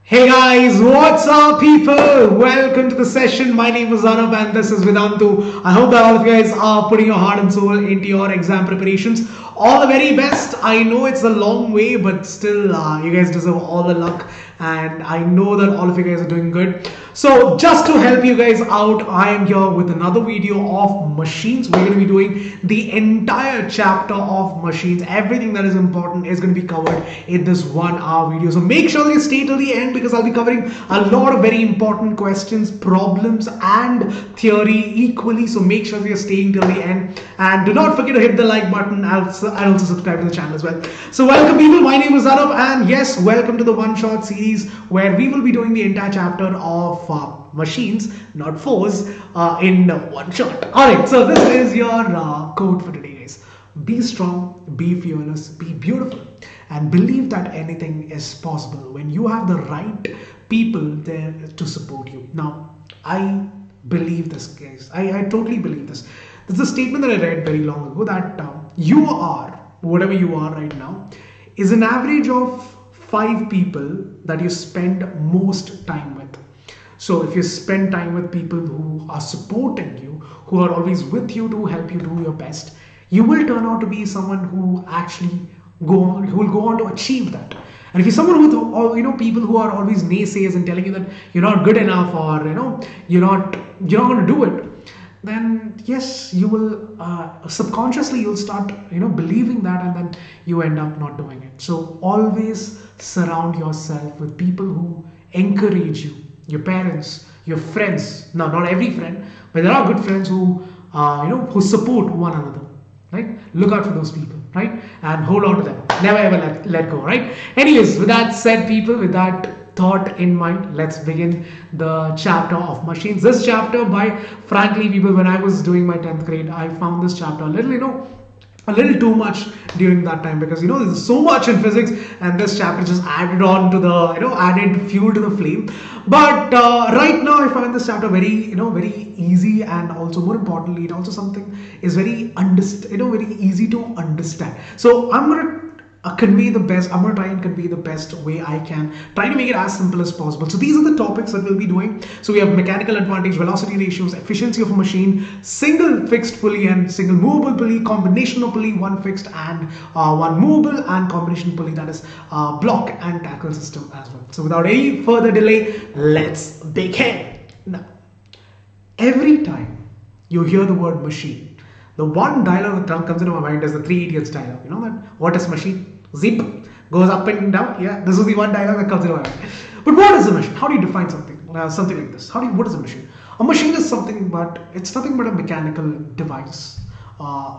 Hey guys, what's up people? Welcome to the session. My name is Anoop and this is Vedantu. I hope that all of you guys are putting your heart and soul into your exam preparations. All the very best. I know it's a long way, but still you guys deserve all the luck and I know that all of you guys are doing good. So just to help you guys out, I am here with another video of machines. We're going to be doing the entire chapter of machines. Everything that is important is going to be covered in this 1 hour video. So make sure that you stay till the end because I'll be covering a lot of very important questions, problems and theory equally. So make sure that you're staying till the end and do not forget to hit the like button and also subscribe to the channel as well. So welcome people, my name is Anoop and yes, welcome to the One Shot series where we will be doing the entire chapter of machines, not fours, in one shot. Alright, so this is your quote for today guys. Be strong, be fearless, be beautiful and believe that anything is possible when you have the right people there to support you. Now, I believe this guys. I totally believe this. This is a statement that I read very long ago that you are, whatever you are right now, is an average of 5 people that you spend most time with. So if you spend time with people who are supporting you, who are always with you to help you do your best, you will turn out to be someone who actually who will go on to achieve that. And if you're someone with people who are always naysayers and telling you that you're not good enough or you're not going to do it, then yes, you will subconsciously you'll start believing that and then you end up not doing it. So always surround yourself with people who encourage you, your parents, your friends. Now not every friend, but there are good friends who who support one another, right? Look out for those people, right? And hold on to them, never ever let go, right? Anyways, with that said people, with that thought in mind, let's begin the chapter of machines. This chapter, by frankly people, when I was doing my 10th grade, I found this chapter a little too much during that time because there's so much in physics and this chapter just added on to the added fuel to the flame. But right now I find this chapter very very easy and also more importantly it also something is very very easy to understand. So I'm gonna convey the best. I'm going to try and convey the best way I can, try to make it as simple as possible. So these are the topics that we'll be doing. So we have mechanical advantage, velocity ratios, efficiency of a machine, single fixed pulley and single movable pulley, combination of pulley, one fixed and one movable, and combination pulley, that is block and tackle system as well. So without any further delay, let's begin. Now, every time you hear the word machine, the one dialogue that comes into my mind is the Three Idiots dialogue. You know that? What is machine? Zip, goes up and down. Yeah, this is the one dialogue that comes into my mind. But what is a machine? How do you define something? Something like this. What is a machine? A machine is something, but it's nothing but a mechanical device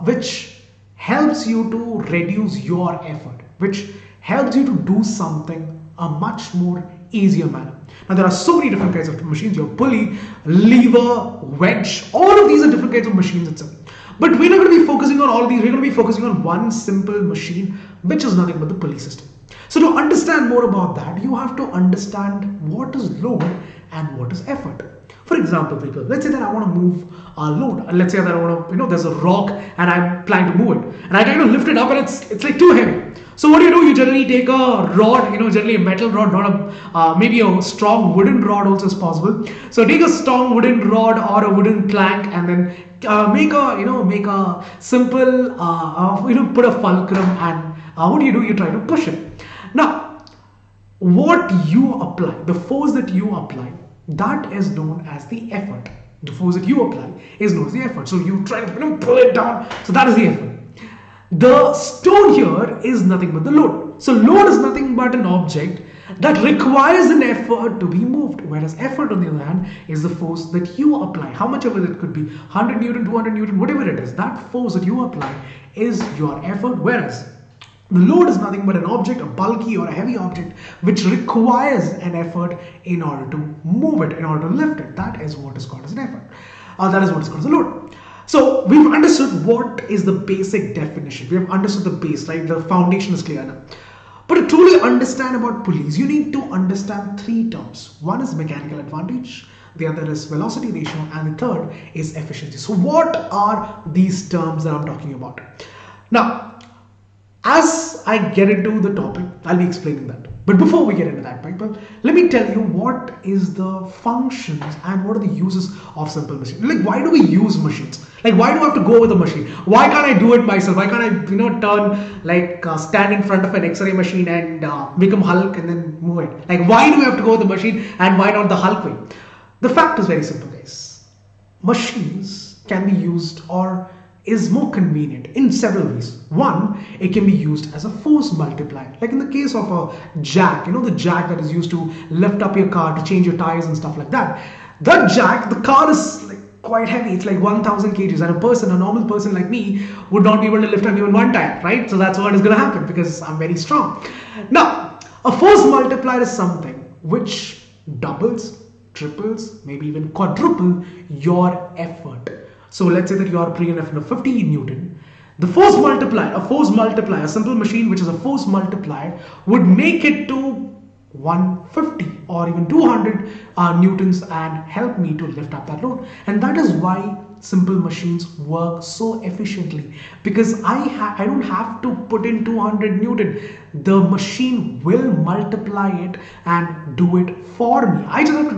which helps you to reduce your effort, which helps you to do something a much more easier manner. Now there are so many different kinds of machines. Your pulley, lever, wedge, all of these are different kinds of machines itself. But we're not going to be focusing on all of these. We're going to be focusing on one simple machine, which is nothing but the pulley system. So to understand more about that, you have to understand what is load and what is effort. For example, people, let's say that I want to move a load. Let's say that I want to, there's a rock and I'm planning to move it. And I try to lift it up and it's like too heavy. So what do? You generally take a rod, generally a metal rod, not a maybe a strong wooden rod also is possible. So take a strong wooden rod or a wooden plank and then make a simple put a fulcrum and what do? You try to push it. Now, what you apply, the force that you apply, that is known as the effort. The force that you apply is known as the effort. So you try to pull it down. So that is the effort. The stone here is nothing but the load. So load is nothing but an object that requires an effort to be moved, whereas effort on the other hand is the force that you apply. How much of it could be 100 Newton, 200 Newton, whatever it is, that force that you apply is your effort, whereas the load is nothing but an object, a bulky or a heavy object which requires an effort in order to move it, in order to lift it. That is what is called as an effort. That is what is called as a load. So we've understood what is the basic definition. We have understood the base, right? The foundation is clear now. But to truly understand about pulleys, you need to understand 3 terms. One is mechanical advantage, the other is velocity ratio, and the third is efficiency. So what are these terms that I'm talking about? Now, as I get into the topic, I'll be explaining that. But before we get into that, people, let me tell you what is the functions and what are the uses of simple machines. Like, why do we use machines? Like, why do I have to go with a machine? Why can't I do it myself? Why can't I, turn like stand in front of an X-ray machine and become Hulk and then move it? Like, why do we have to go with the machine and why not the Hulk way? The fact is very simple, guys. Machines can be used or is more convenient in several ways. One, it can be used as a force multiplier. Like in the case of a jack, the jack that is used to lift up your car to change your tires and stuff like that. That jack, the car is like quite heavy. It's like 1000 kgs, and a normal person like me would not be able to lift up even one tire, right? So that's what is going to happen because I'm very strong. Now, a force multiplier is something which doubles, triples, maybe even quadruple your effort. So let's say that you are putting an effort of 50 Newton. The force multiplier, a simple machine which is a force multiplier, would make it to 150 or even 200 newtons and help me to lift up that load. And that is why simple machines work so efficiently, because I don't have to put in 200 Newton. The machine will multiply it and do it for me. I just have to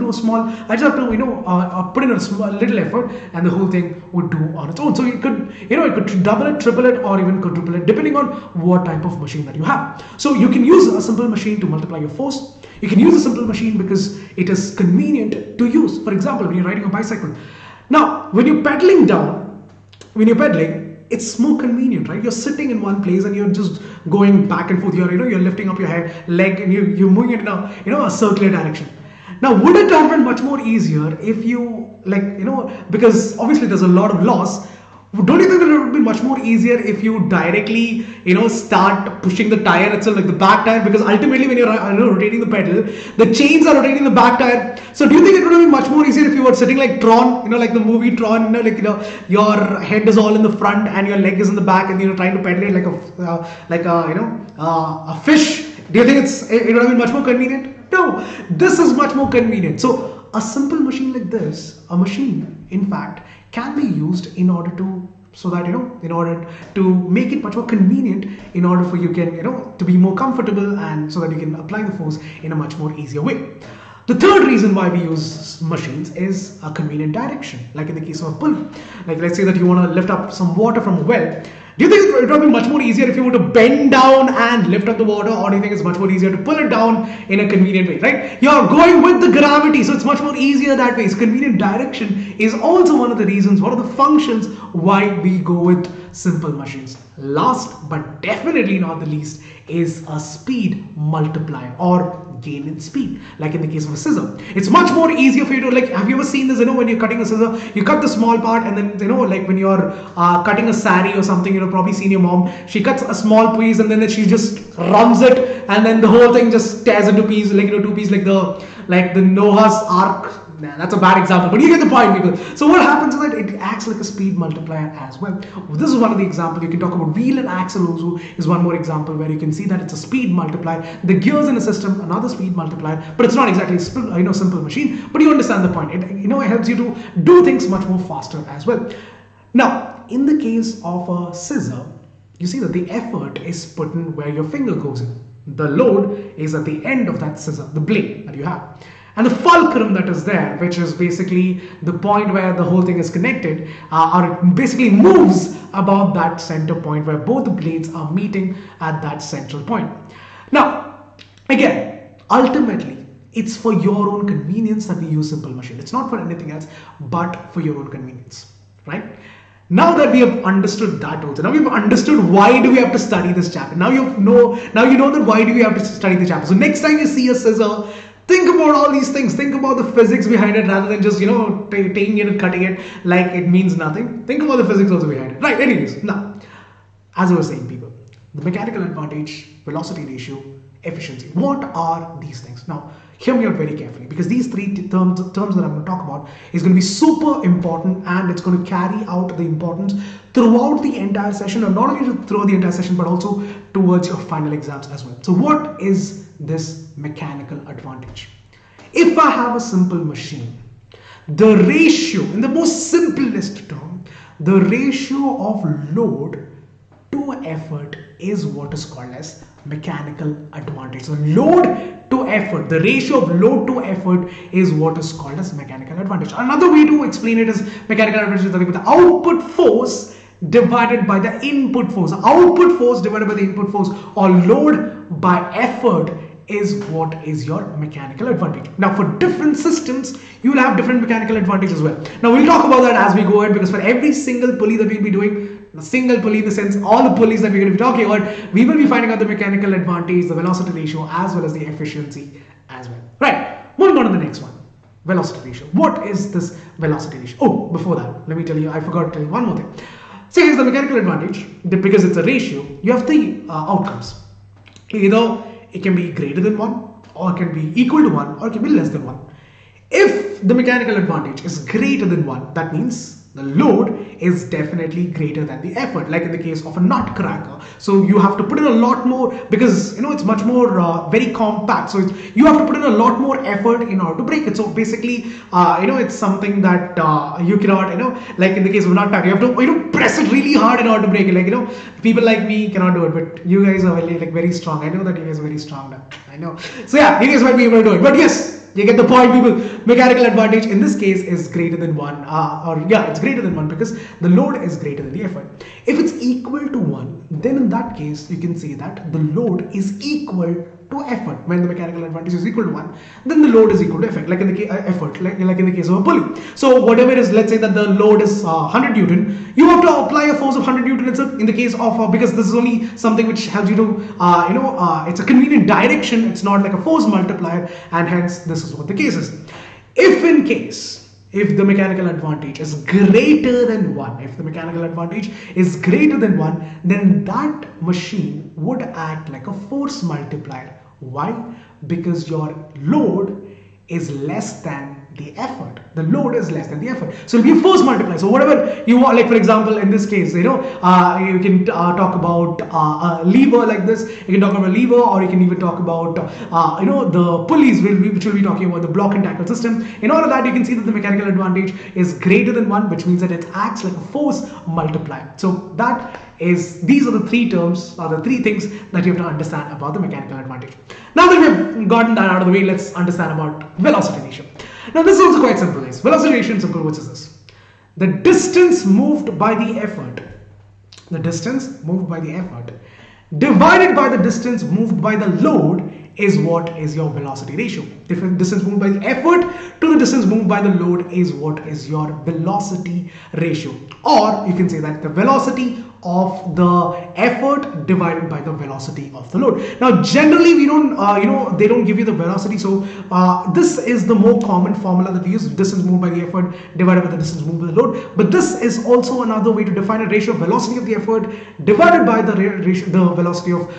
put in a small little effort, and the whole thing would do on its own. So it could double it, triple it, or even quadruple it, depending on what type of machine that you have. So you can use a simple machine to multiply your force. You can use a simple machine because it is convenient to use. For example, when you're riding a bicycle. Now, when you're pedaling, it's more convenient, right? You're sitting in one place and you're just going back and forth. You're lifting up your leg and you're moving it in a circular direction. Now, would it have been much more easier if you because obviously there's a lot of loss. Don't you think that it would be much more easier if you directly, start pushing the tire itself, like the back tire? Because ultimately, when you're rotating the pedal, the chains are rotating the back tire. So, do you think it would have been much more easier if you were sitting like Tron, like the movie Tron, your head is all in the front and your leg is in the back, and you're trying to pedal it like a fish? Do you think it would have been much more convenient? No, this is much more convenient. So, a simple machine like this, in fact, can be used in order to make it much more convenient, in order for you to be more comfortable, and so that you can apply the force in a much more easier way. The third reason why we use machines is a convenient direction, like in the case of a pulley. Like let's say that you want to lift up some water from a well. Do you think it would be much more easier if you were to bend down and lift up the water, or do you think it's much more easier to pull it down in a convenient way, right? You're going with the gravity, so it's much more easier that way. So convenient direction is also one of the reasons, one of the functions why we go with simple machines. Last but definitely not the least is a speed multiplier or gain in speed, like in the case of a scissor. It's much more easier for you to, have you ever seen this, when you're cutting a scissor, you cut the small part, and then, like when you're cutting a sari or something, probably seen your mom, she cuts a small piece and then she just runs it, and then the whole thing just tears into pieces, two pieces, like the Noah's Ark. Nah, that's a bad example, but you get the point, people. So what happens is that it acts like a speed multiplier as well. This is one of the examples. You can talk about wheel and axle also is one more example where you can see that it's a speed multiplier. The gears in a system, another speed multiplier, but it's not exactly a simple machine, but you understand the point. It helps you to do things much more faster as well. Now, in the case of a scissor, you see that the effort is put in where your finger goes in. The load is at the end of that scissor, the blade that you have. And the fulcrum that is there, which is basically the point where the whole thing is connected, or it basically moves about that center point where both the blades are meeting at that central point. Now, again, ultimately, it's for your own convenience that we use simple machine. It's not for anything else, but for your own convenience, right? Now that we have understood that also, now we've understood why do we have to study this chapter. Now you know that why do we have to study the chapter. So next time you see a scissor, think about all these things. Think about the physics behind it rather than just, taking it and cutting it like it means nothing. Think about the physics also behind it. Right, anyways, now, as I was saying, people, the mechanical advantage, velocity ratio, efficiency. What are these things? Now, hear me out very carefully, because these three terms that I'm going to talk about is going to be super important, and it's going to carry out the importance throughout the entire session, or not only throughout the entire session, but also towards your final exams as well. So what is this mechanical advantage? If I have a simple machine, the ratio, in the most simplest term, the ratio of load to effort is what is called as mechanical advantage. So load to effort, the ratio of load to effort is what is called as mechanical advantage. Another way to explain it is mechanical advantage is the output force divided by the input force. Output force divided by the input force, or load by effort, is what is your mechanical advantage. Now for different systems, you will have different mechanical advantage as well. Now we'll talk about that as we go ahead, because for every single pulley that we'll be doing, the single pulley in the sense all the pulleys that we're going to be talking about, we will be finding out the mechanical advantage, the velocity ratio, as well as the efficiency as well. Right, moving on to the next one. Velocity ratio. What is this velocity ratio? Oh, before that, let me tell you, I forgot to tell you one more thing. So here's the mechanical advantage. Because it's a ratio, you have three outcomes. Either it can be greater than 1, or it can be equal to 1, or it can be less than 1. If the mechanical advantage is greater than 1, that means the load is definitely greater than the effort, like in the case of a nutcracker. So you have to put in a lot more, because it's much more very compact, so you have to put in a lot more effort in order to break it. So basically it's something that you cannot, like in the case of a nutcracker, you have to press it really hard in order to break it. Like people like me cannot do it, but you guys are very strong. I know that you guys are very strong now. I know. So yeah, you guys might be able to do it, but yes, you get the point, people. Mechanical advantage in this case is greater than 1, it's greater than 1 because the load is greater than the effort. If it's equal to 1, then in that case you can say that the load is equal to effort. When the mechanical advantage is equal to 1, then the load is equal to effort, like in the effort, like in the case of a pulley. So whatever it is, let's say that the load is 100 Newton, you have to apply a force of 100 Newton itself. In the case of because this is only something which helps you to it's a convenient direction, it's not like a force multiplier, and hence this is what the case is. If the mechanical advantage is greater than 1, then that machine would act like a force multiplier. Why? Because your load is less than the effort. The load is less than the effort. So it'll be a force multiplier. So whatever you want, like for example, in this case, you can talk about a lever like this. You can talk about a lever, or you can even talk about, the pulleys, which we'll be talking about, the block and tackle system. In all of that, you can see that the mechanical advantage is greater than 1, which means that it acts like a force multiplier. So these are the three terms, or the three things that you have to understand about the mechanical advantage. Now that we've gotten that out of the way, let's understand about velocity ratio. Now this is also quite simple, guys. Velocity ratio in simple words is this: the distance moved by the effort, divided by the distance moved by the load, is what is your velocity ratio. Different distance moved by the effort to the distance moved by the load is what is your velocity ratio. Or you can say that the velocity of the effort divided by the velocity of the load. Now generally we don't they don't give you the velocity, so this is the more common formula that we use: distance moved by the effort divided by the distance moved by the load. But this is also another way to define a ratio. Velocity of the effort divided by the velocity of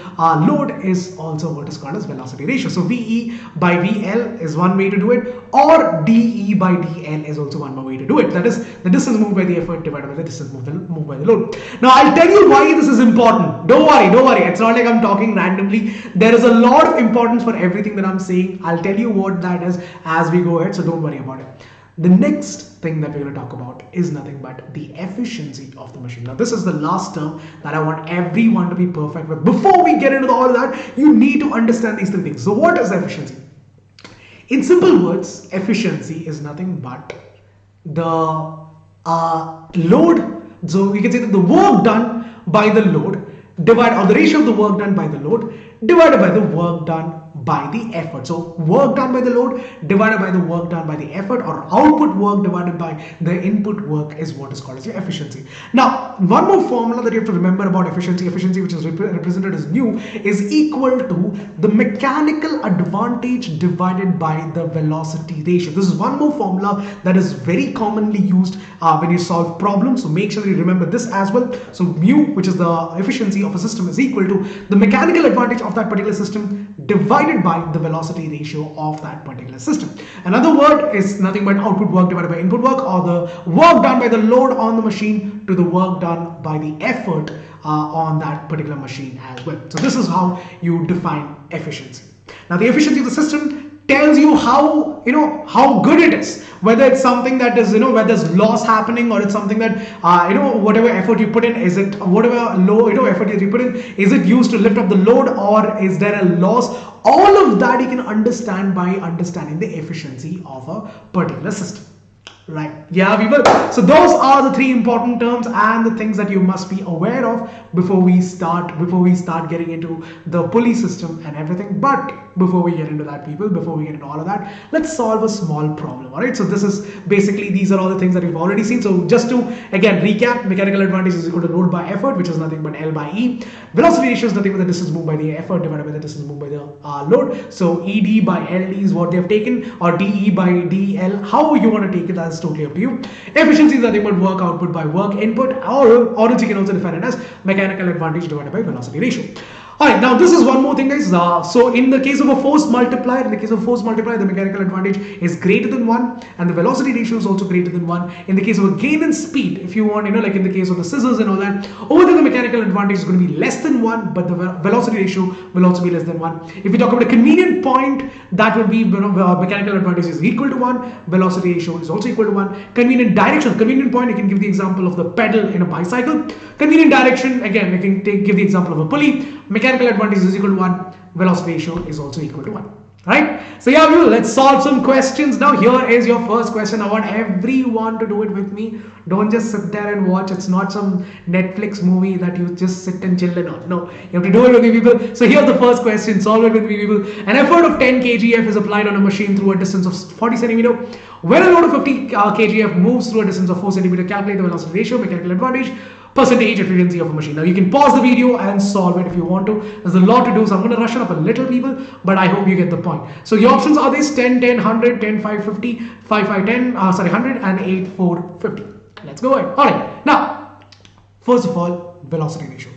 load is also what is called as velocity ratio. So VE by VL is one way to do it, or DE by DL is also one more way to do it. That is the distance moved by the effort divided by the distance moved by the load. Now I'll tell you why this is important. Don't worry. It's not like I'm talking randomly. There is a lot of importance for everything that I'm saying. I'll tell you what that is as we go ahead, so don't worry about it. The next thing that we're going to talk about is nothing but the efficiency of the machine. Now this is the last term that I want everyone to be perfect with. Before we get into all of that, you need to understand these three things. So what is efficiency? In simple words, efficiency is nothing but the load. So we can say that the work done by the load or the ratio of the work done by the load divided by the work done by the effort. So work done by the load divided by the work done by the effort, or output work divided by the input work, is what is called as your efficiency. Now one more formula that you have to remember about efficiency, which is represented as mu, is equal to the mechanical advantage divided by the velocity ratio. This is one more formula that is very commonly used when you solve problems, so make sure you remember this as well. So mu, which is the efficiency of a system, is equal to the mechanical advantage of that particular system divided by the velocity ratio of that particular system. Another word is nothing but output work divided by input work, or the work done by the load on the machine to the work done by the effort on that particular machine as well. So this is how you define efficiency. Now the efficiency of the system tells you how, how good it is, whether it's something that is, where there's loss happening, or it's something that, whatever effort you put in, is it whatever low, effort that you put in, is it used to lift up the load, or is there a loss? All of that you can understand by understanding the efficiency of a particular system. Right, yeah, people. So those are the three important terms and the things that you must be aware of before we start getting into the pulley system and everything. But before we get into that, people, before we get into all of that, let's solve a small problem. All right, so this is basically, these are all the things that we've already seen. So just to again recap, mechanical advantage is equal to load by effort, which is nothing but L by E. Velocity ratio is nothing but the distance moved by the effort divided by the distance moved by the load. So ED by LD is what they have taken, or DE by DL, how you want to take it, that's totally up to you. Efficiency is nothing but work output by work input, or you can also define it as mechanical advantage divided by velocity ratio. Alright, now this is one more thing, guys. So in the case of a force multiplier, the mechanical advantage is greater than 1, and the velocity ratio is also greater than 1. In the case of a gain in speed, if you want, like in the case of the scissors and all that, over there the mechanical advantage is going to be less than 1, but the velocity ratio will also be less than 1. If we talk about a convenient point, that would be, mechanical advantage is equal to 1, velocity ratio is also equal to 1. Convenient direction, convenient point, you can give the example of the pedal in a bicycle. Convenient direction, again, you can give the example of a pulley. Mechanical advantage is equal to 1, velocity ratio is also equal to 1. Right? So yeah, let's solve some questions. Now here is your first question. I want everyone to do it with me. Don't just sit there and watch. It's not some Netflix movie that you just sit and chill in on. No, you have to do it with me, people. So here's the first question. Solve it with me, people. An effort of 10 kgf is applied on a machine through a distance of 40 centimeter. When a load of 50 kgf moves through a distance of 4 centimeter, calculate the velocity ratio, mechanical advantage, percentage efficiency of a machine. Now you can pause the video and solve it if you want to. There's a lot to do, so I'm going to rush it up a little, people, but I hope you get the point. So your options are this: 10, 10, 100, 10, 5, 50, 5, 5, 10, 100, and 8, 4, 50. Let's go ahead. Alright, now, first of all, velocity ratio.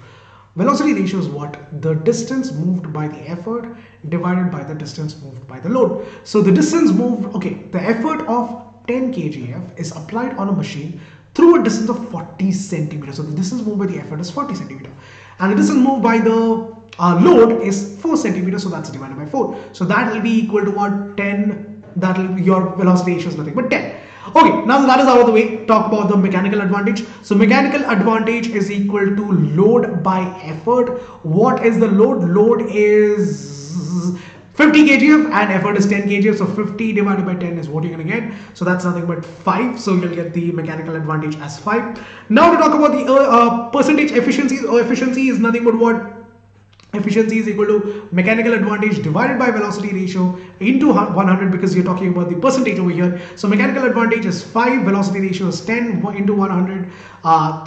Velocity ratio is what? The distance moved by the effort divided by the distance moved by the load. So the distance moved, okay, the effort of 10 kgf is applied on a machine through a distance of 40 centimeters. So the distance moved by the effort is 40 centimeters. And the distance moved by the load is 4 centimeters. So that's divided by 4. So that will be equal to what? 10. That will be your velocity ratio is nothing but 10. Okay, now that is out of the way, talk about the mechanical advantage. So mechanical advantage is equal to load by effort. What is the load? Load is 50 kgf and effort is 10 kgf. So 50 divided by 10 is what you're going to get. So that's nothing but 5. So you'll get the mechanical advantage as 5. Now to talk about the percentage efficiency. Efficiency is nothing but what? Efficiency is equal to mechanical advantage divided by velocity ratio into 100, because you're talking about the percentage over here. So mechanical advantage is 5, velocity ratio is 10 into 100.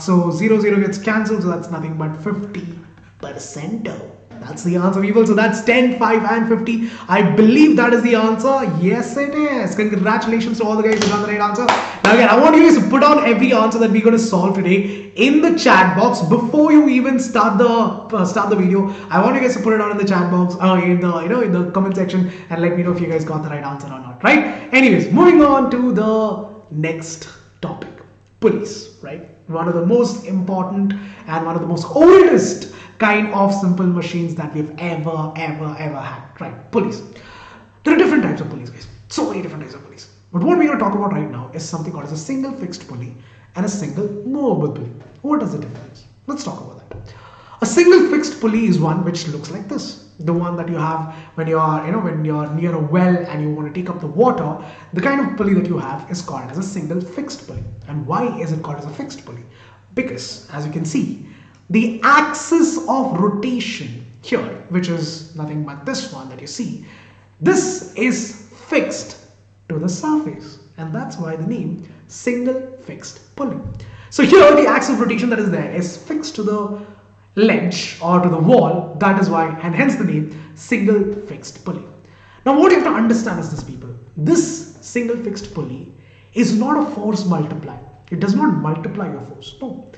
So 0, 0 gets cancelled. So that's nothing but 50%. That's the answer, people. So that's 10, 5 and 50. I believe that is the answer. Yes, it is. Congratulations to all the guys who got the right answer. Now again, I want you guys to put down every answer that we're going to solve today in the chat box before you even start the video. I want you guys to put it down in the chat box, in the comment section, and let me know if you guys got the right answer or not. Right? Anyways, moving on to the next topic, pulleys. Right? One of the most important and one of the most oldest kind of simple machines that we've ever had, right? Pulleys. There are different types of pulleys, guys. So many different types of pulleys. But what we're going to talk about right now is something called as a single fixed pulley and a single movable pulley. What is the difference? Let's talk about that. A single fixed pulley is one which looks like this. The one that you have when you are, when you're near a well and you want to take up the water. The kind of pulley that you have is called as a single fixed pulley. And why is it called as a fixed pulley? Because, as you can see, the axis of rotation here, which is nothing but this one that you see, this is fixed to the surface, and that's why the name single fixed pulley. So here the axis of rotation that is there is fixed to the ledge or to the wall. That is why, and hence the name single fixed pulley. Now what you have to understand is this, people. This single fixed pulley is not a force multiplier. It does not multiply your force. No.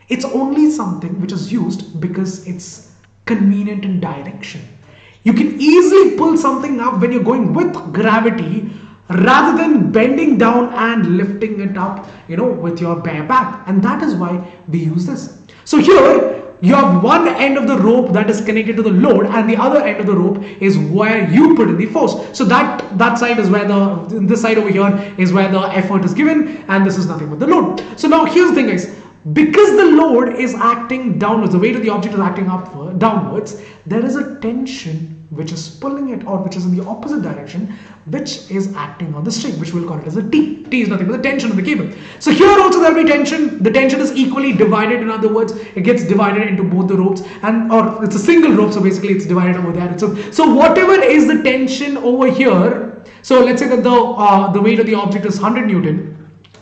It's only something which is used because it's convenient in direction. You can easily pull something up when you're going with gravity rather than bending down and lifting it up, with your bare back. And that is why we use this. So here, you have one end of the rope that is connected to the load, and the other end of the rope is where you put in the force. So that side is where this side over here is where the effort is given, and this is nothing but the load. So now here's the thing, guys. Because the load is acting downwards, the weight of the object is acting downwards, there is a tension which is pulling it, or which is in the opposite direction, which is acting on the string, which we'll call it as a T. T is nothing but the tension of the cable. So here also there will be tension. The tension is equally divided. In other words, it gets divided into both the ropes, or it's a single rope, so basically it's divided over there. So whatever is the tension over here, so let's say that the weight of the object is 100 Newton.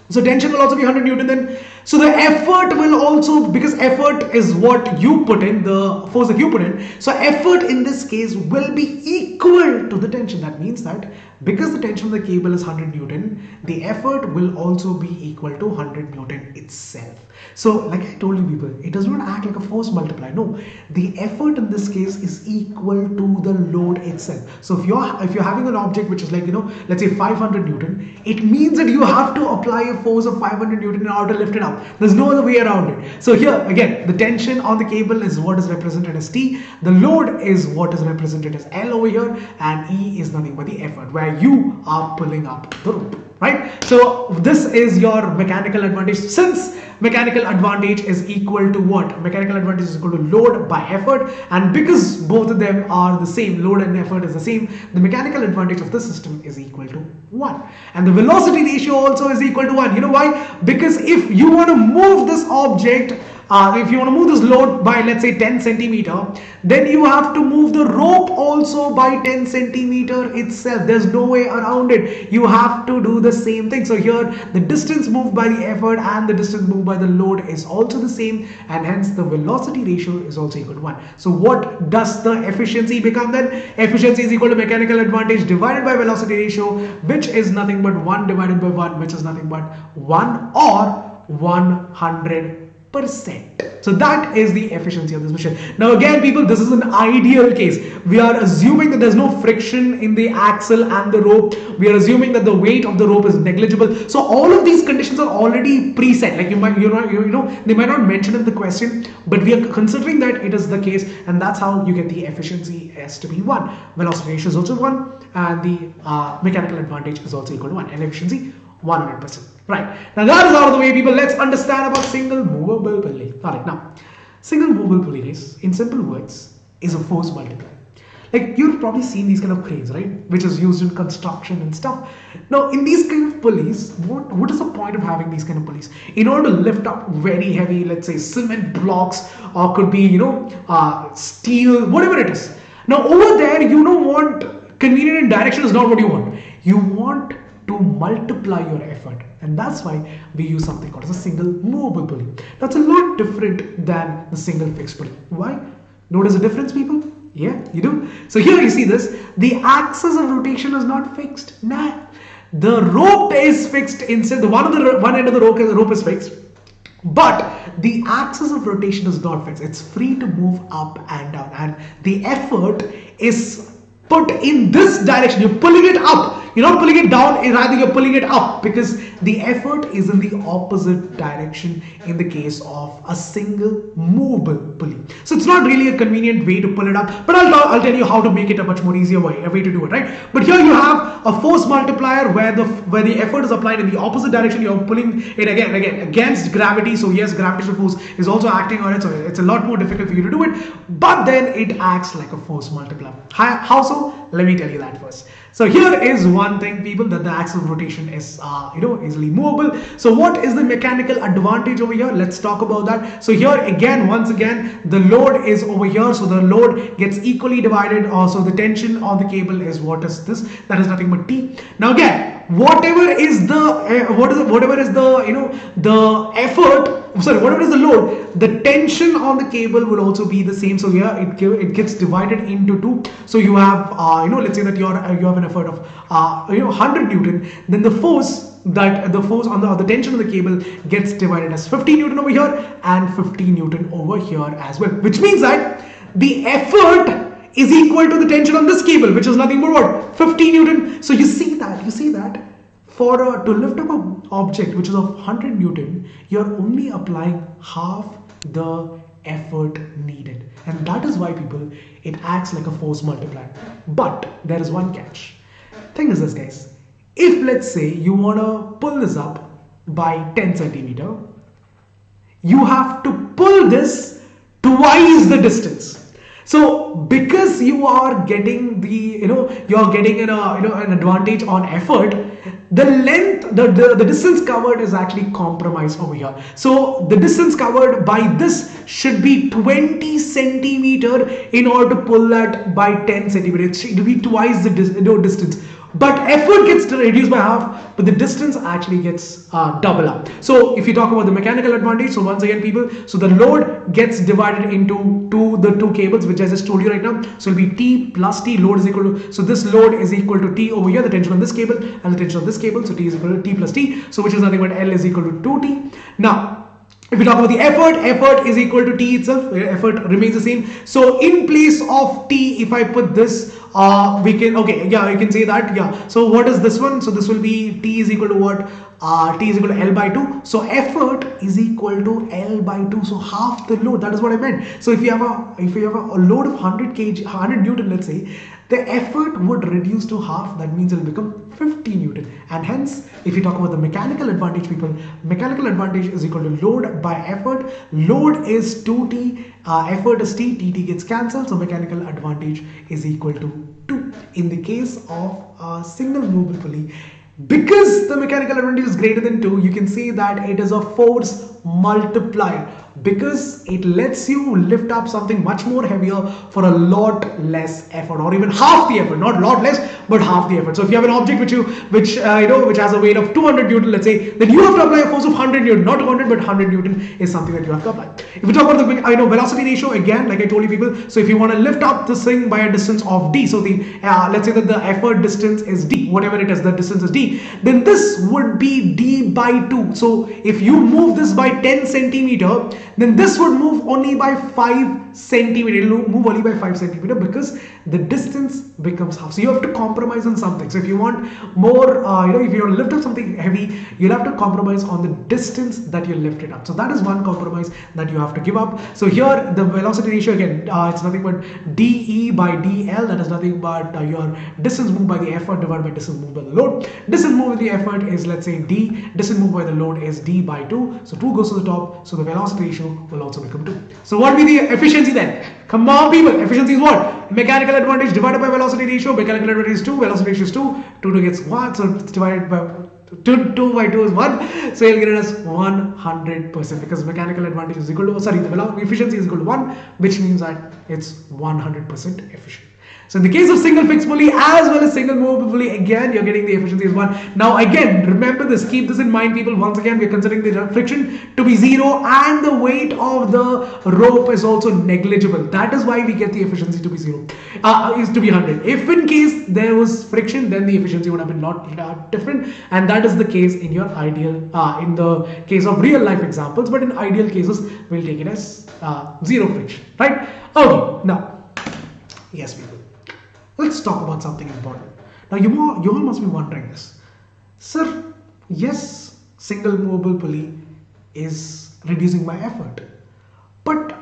So tension will also be 100 Newton then. So the effort will also, because effort is what you put in, the force that you put in. So effort in this case will be equal to the tension. That means that because the tension of the cable is 100 Newton, the effort will also be equal to 100 Newton itself. So like I told you people, it does not act like a force multiplier. No, the effort in this case is equal to the load itself. So if you're having an object which is like, let's say 500 Newton, it means that you have to apply a force of 500 Newton in order to lift it up. There's no other way around it. So here again, the tension on the cable is what is represented as T. The load is what is represented as L over here, and E is nothing but the effort, where you are pulling up the rope. Right? So this is your mechanical advantage. Since mechanical advantage is equal to what? Mechanical advantage is equal to load by effort, and because both of them are the same, load and effort is the same, the mechanical advantage of the system is equal to 1. And the velocity ratio also is equal to 1. You know why? Because if you want to move this object, if you want to move this load by, let's say, 10 centimeter, then you have to move the rope also by 10 centimeter itself. There's no way around it. You have to do the same thing. So here the distance moved by the effort and the distance moved by the load is also the same, and hence the velocity ratio is also equal to 1. So what does the efficiency become then? Efficiency is equal to mechanical advantage divided by velocity ratio, which is nothing but 1 divided by 1, which is nothing but 1 or 100%. So that is the efficiency of this machine. Now again people, this is an ideal case. We are assuming that there's no friction in the axle and the rope. We are assuming that the weight of the rope is negligible. So all of these conditions are already preset. Like they might not mention in the question, but we are considering that it is the case, and that's how you get the efficiency as to be 1. Velocity ratio is also 1, and the mechanical advantage is also equal to 1, and efficiency 100%. Right, now that is out of the way people. Let's understand about single movable pulley. Alright, now single movable pulley is, in simple words, is a force multiplier. Like you've probably seen these kind of cranes, right, which is used in construction and stuff. Now in these kind of pulleys, what is the point of having these kind of pulleys? In order to lift up very heavy, let's say cement blocks, or could be steel, whatever it is. Now over there you don't want convenient in direction is not what you want. You want to multiply your effort, and that's why we use something called as a single movable pulley. That's a lot different than the single fixed pulley. Why? Notice the difference people? Yeah, you do. So here you see this, the axis of rotation is not fixed. Nah, the rope is fixed. Instead, the one end of the rope is fixed, but the axis of rotation is not fixed. It's free to move up and down, and the effort is put in this direction. You're pulling it up. You're not pulling it down, rather you're pulling it up, because the effort is in the opposite direction in the case of a single movable pulley. So it's not really a convenient way to pull it up, but I'll tell you how to make it a much more easier way to do it, right? But here you have a force multiplier where the effort is applied in the opposite direction. You're pulling it again against gravity. So yes, gravitational force is also acting on it, so it's a lot more difficult for you to do it, but then it acts like a force multiplier. How so? Let me tell you that first. So here is one thing people, that the axis of rotation is easily movable. So what is the mechanical advantage over here? Let's talk about that. So here again, once again, the load is over here, so the load gets equally divided. Also the tension on the cable is, what is this? That is nothing but T. Now again, whatever is the load, the tension on the cable will also be the same. So here it gets divided into 2. So you have let's say that you have an effort of 100 Newton, then the force on the tension of the cable gets divided as 50 Newton over here and 50 Newton over here as well, which means that the effort is equal to the tension on this cable, which is nothing but what? 50 Newton. So you see that to lift up an object which is of 100 Newton, you're only applying half the effort needed. And that is why people, it acts like a force multiplier. But there is one catch. Thing is this, guys. If let's say you want to pull this up by 10 centimeter, you have to pull this twice the distance. So because you are getting you're getting an advantage on effort, the length, the distance covered is actually compromised over here. So the distance covered by this should be 20 centimeter in order to pull that by 10 centimeter. It will be twice the distance. But effort gets reduced by half, but the distance actually gets double up. So if you talk about the mechanical advantage, so once again people, so the load gets divided into the two cables, which I just told you right now. So it'll be T plus T, load is equal to, so this load is equal to T over here, the tension on this cable and the tension on this cable. So T is equal to T plus T, so which is nothing but L is equal to 2T. Now, if we talk about the effort is equal to T itself, effort remains the same. So in place of T, if I put this, we can, okay, yeah, you can say that, yeah. So what is this one? So this will be T is equal to what? T is equal to L by 2. So effort is equal to L by 2. So half the load, that is what I meant. So if you have a load of 100 kg, 100 Newton, let's say, the effort would reduce to half. That means it will become 50 Newton. And hence, if you talk about the mechanical advantage, people, mechanical advantage is equal to load by effort. Load is 2T, effort is T, TT gets cancelled. So mechanical advantage is equal to 2. In the case of a single movable pulley, because the mechanical advantage is greater than 2, you can say that it is a force multiplier, because it lets you lift up something much more heavier for a lot less effort, or even half the effort, not a lot less, but half the effort. So if you have an object which has a weight of 200 Newton, let's say, then you have to apply a force of 100 Newton, not 200, but 100 Newton is something that you have to apply. If we talk about the velocity ratio, again, like I told you people, so if you want to lift up this thing by a distance of d, so the let's say that the effort distance is d, whatever it is, the distance is d, then this would be d by 2. So if you move this by 10 centimeter, then this would move only by 5 centimeter. It will move only by 5 centimeter because the distance becomes half. So you have to compromise on something. So if you want more, if you want to lift up something heavy, you'll have to compromise on the distance that you lift it up. So that is one compromise that you have to give up. So here the velocity ratio, again, it's nothing but dE by dL. That is nothing but your distance moved by the effort divided by distance moved by the load. Distance moved by the effort is, let's say, d. Distance moved by the load is d by 2. So 2 goes to the top. So the velocity ratio will also become 2. So what will be the efficiency then? Come on, people. Efficiency is what? Mechanical advantage divided by velocity ratio. Mechanical advantage is 2. Velocity ratio is 2. 2 gets 1. So it's divided by 2 by 2 is 1. So you'll get it as 100%, because mechanical advantage is equal to, sorry, the velocity efficiency is equal to 1, which means that it's 100% efficient. So in the case of single fixed pulley as well as single movable pulley, again, you're getting the efficiency as 1. Now again, remember this, keep this in mind, people. Once again, we're considering the friction to be 0 and the weight of the rope is also negligible. That is why we get the efficiency to be 0, is to be 100. If in case there was friction, then the efficiency would have been not different, and that is the case in your ideal, in the case of real life examples. But in ideal cases, we'll take it as 0 friction, right? Okay, now, yes, people. Let's talk about something important. Now you all must be wondering this. Sir, yes, single movable pulley is reducing my effort, but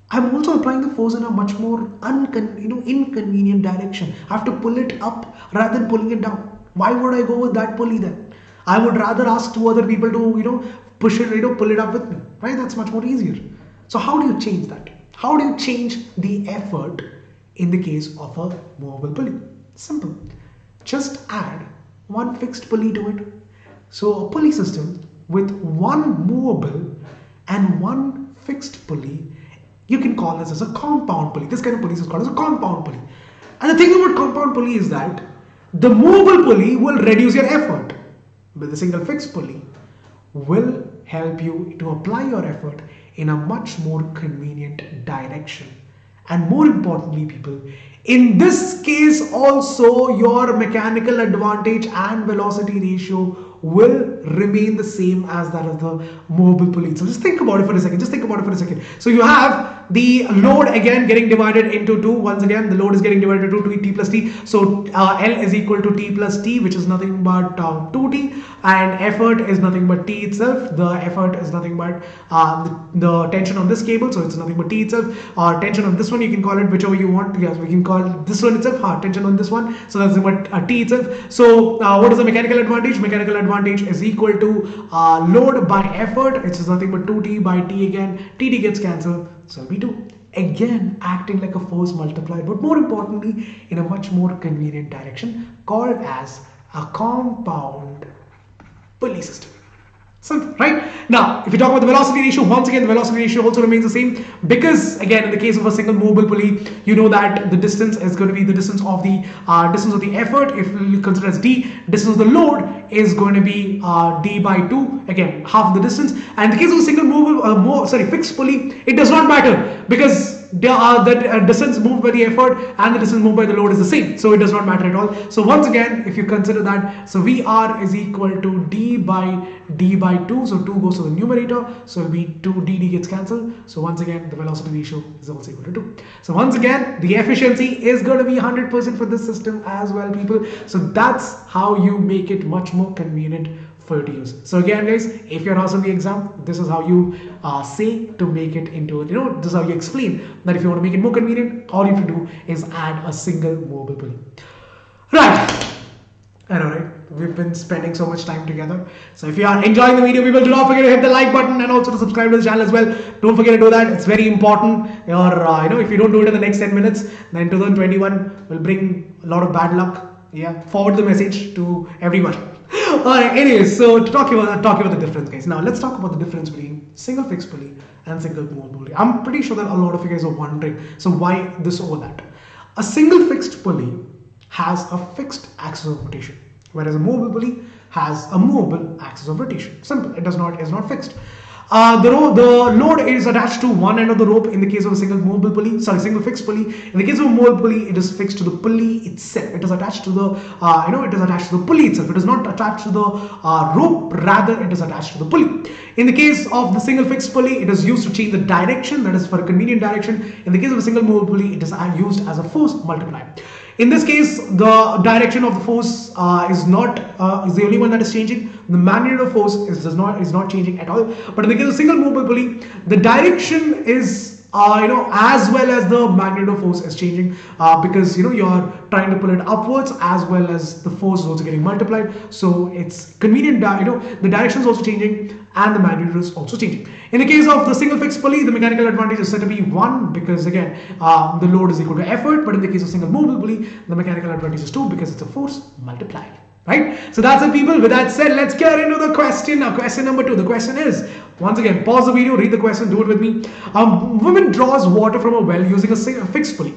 I'm also applying the force in a much more inconvenient direction. I have to pull it up rather than pulling it down. Why would I go with that pulley then? I would rather ask 2 other people to push it, pull it up with me, right? That's much more easier. So how do you change that? How do you change the effort in the case of a movable pulley? Simple. Just add one fixed pulley to it. So a pulley system with one movable and one fixed pulley, you can call this as a compound pulley. This kind of pulley is called as a compound pulley. And the thing about compound pulley is that the movable pulley will reduce your effort, but the single fixed pulley will help you to apply your effort in a much more convenient direction. And more importantly, people, in this case also your mechanical advantage and velocity ratio will remain the same as that of the movable pulley. So just think about it for a second. So you have the load again getting divided into 2. Once again, the load is getting divided into 2, t plus t. So L is equal to t plus t, which is nothing but 2t, and effort is nothing but t itself. The effort is nothing but the tension on this cable, so it's nothing but t itself. Or tension on this one, you can call it whichever you want. Yes, we can call this one itself tension on this one, so that's nothing but t itself. So what is the mechanical advantage? Mechanical advantage is equal to load by effort, which is nothing but 2t by t again. T gets cancelled, so it'll be 2. Again, acting like a force multiplier, but more importantly, in a much more convenient direction called as a compound pulley system. Simple, right? Now, if you talk about the velocity ratio, once again, the velocity ratio also remains the same, because again, in the case of a single mobile pulley, you know that the distance is going to be the distance of the effort. If you consider as d, distance of the load is going to be d by 2. Again, half the distance. And in the case of a single mobile, fixed pulley, it does not matter, because the distance moved by the effort and the distance moved by the load is the same, so it does not matter at all. So once again, if you consider that, so VR is equal to d by 2, so 2 goes to the numerator, so it will be 2, dd gets cancelled. So once again, the velocity ratio is also equal to 2. So once again, the efficiency is going to be 100% for this system as well, people. So that's how you make it much more convenient for you to use. So again, guys, if you're asked on the exam, this is how you say to make it into, this is how you explain that if you want to make it more convenient, all you have to do is add a single mobile pulley. Right. I know, right? We've been spending so much time together. So if you are enjoying the video, people, do not forget to hit the like button and also to subscribe to the channel as well. Don't forget to do that. It's very important. Or, if you don't do it in the next 10 minutes, then 2021 will bring a lot of bad luck. Yeah. Forward the message to everyone. Alright, anyways, so to talk about the difference, guys. Now let's talk about the difference between single fixed pulley and single mobile pulley. I'm pretty sure that a lot of you guys are wondering, so why this or that? A single fixed pulley has a fixed axis of rotation, whereas a mobile pulley has a mobile axis of rotation. Simple. It is not fixed. The load is attached to one end of the rope in the case of a single fixed pulley. In the case of a mobile pulley, it is fixed to the pulley itself. It is attached to the, pulley itself. It is not attached to the rope, rather it is attached to the pulley. In the case of the single fixed pulley, it is used to change the direction, that is for a convenient direction. In the case of a single mobile pulley, it is used as a force multiplier. In this case, the direction of the force is the only one that is changing. The magnitude of force is not changing at all. But in the case of single mobile pulley, the direction is as well as the magnitude of force is changing, because you're trying to pull it upwards as well as the force is also getting multiplied. So it's convenient. The direction is also changing and the magnitude is also changing. In the case of the single fixed pulley, the mechanical advantage is said to be 1, because again the load is equal to effort. But in the case of single mobile pulley, the mechanical advantage is 2, because it's a force multiplied. Right? So that's it, people. With that said, let's get into the question. Now, question number 2. The question is, once again, pause the video, read the question, do it with me. Woman draws water from a well using a fixed pulley.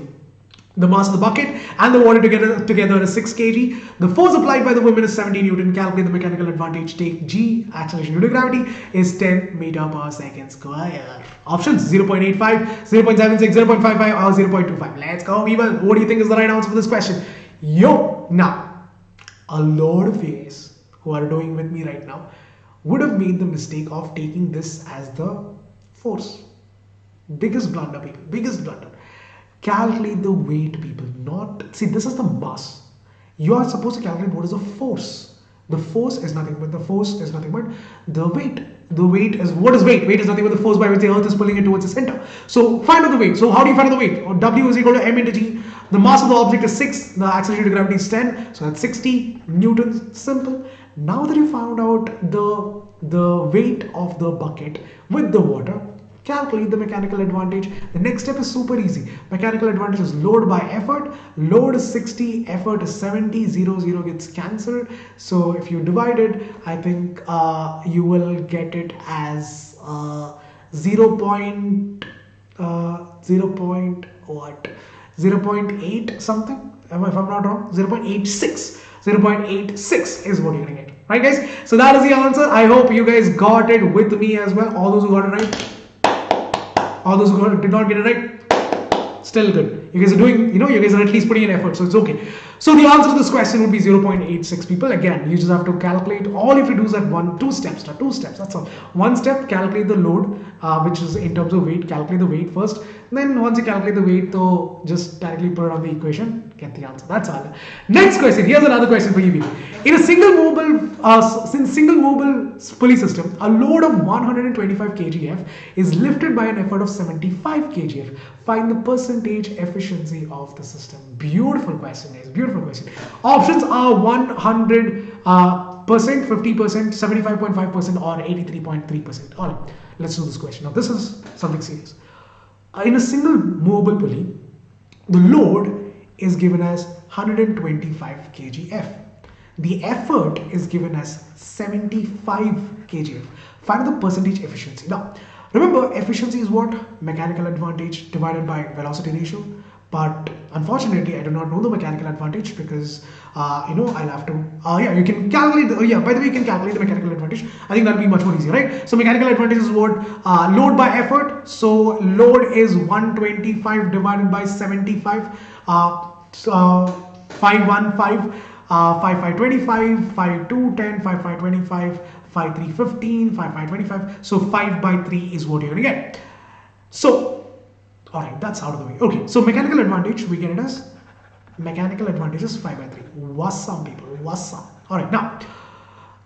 The mass of the bucket and the water together is 6 kg. The force applied by the woman is 70 Newton. Calculate the mechanical advantage. Take G, acceleration due to gravity, is 10 meter per second square. Options 0.85, 0.76, 0.55 or 0.25. Let's go, people. What do you think is the right answer for this question? Now, a lot of you guys who are doing with me right now would have made the mistake of taking this as the force. Biggest blunder, people. Biggest blunder. Calculate the weight, people. See, this is the mass. You are supposed to calculate what is the force. The force is nothing but the weight. The weight is, what is weight? Weight is nothing but the force by which the earth is pulling it towards the center. So find out the weight. So how do you find out the weight? W is equal to m into g. The mass of the object is 6. The acceleration due to gravity is 10. So that's 60 newtons. Simple. Now that you found out the weight of the bucket with the water, calculate the mechanical advantage. The next step is super easy. Mechanical advantage is load by effort. Load is 60, effort is 70, 0 gets cancelled. So if you divide it, I think you will get it as 0.8 something, if I'm not wrong, 0.86. 0.86 is what you're gonna get. Right, guys? So that is the answer. I hope you guys got it with me as well. All those who got it right. All those who did not get it right, still good. You guys are doing, you guys are at least putting in effort, so it's okay. So the answer to this question would be 0.86, people. Again, you just have to calculate. All you have to do is two steps, that's all. One step, calculate the load, which is in terms of weight. Calculate the weight first. Then once you calculate the weight, though, just directly put it on the equation, get the answer. That's all. Next question. Here's another question for you people. In a single mobile pulley system, a load of 125 kgf is lifted by an effort of 75 kgf. Find the percentage efficiency of the system. Beautiful question, guys. Beautiful question. Options are 100%, 50%, 75.5%, or 83.3%. All right, let's do this question. Now, this is something serious. In a single mobile pulley, the load is given as 125 kgf. The effort is given as 75 kgf. Find the percentage efficiency. Now, remember, efficiency is what? Mechanical advantage divided by velocity ratio. But unfortunately, I do not know the mechanical advantage because, I'll have to, you can calculate, by the way, you can calculate the mechanical advantage. I think that'll be much more easier, right? So mechanical advantage is what? Load by effort. So load is 125 divided by 75, 515, 5525, 5210, 5525, 5315, 5525. So 5 by 3 is what you're going to get. So, all right, that's out of the way. Okay, so mechanical advantage, we get it as mechanical advantage is 5 by 3. Wassam, people, wassam. All right, now,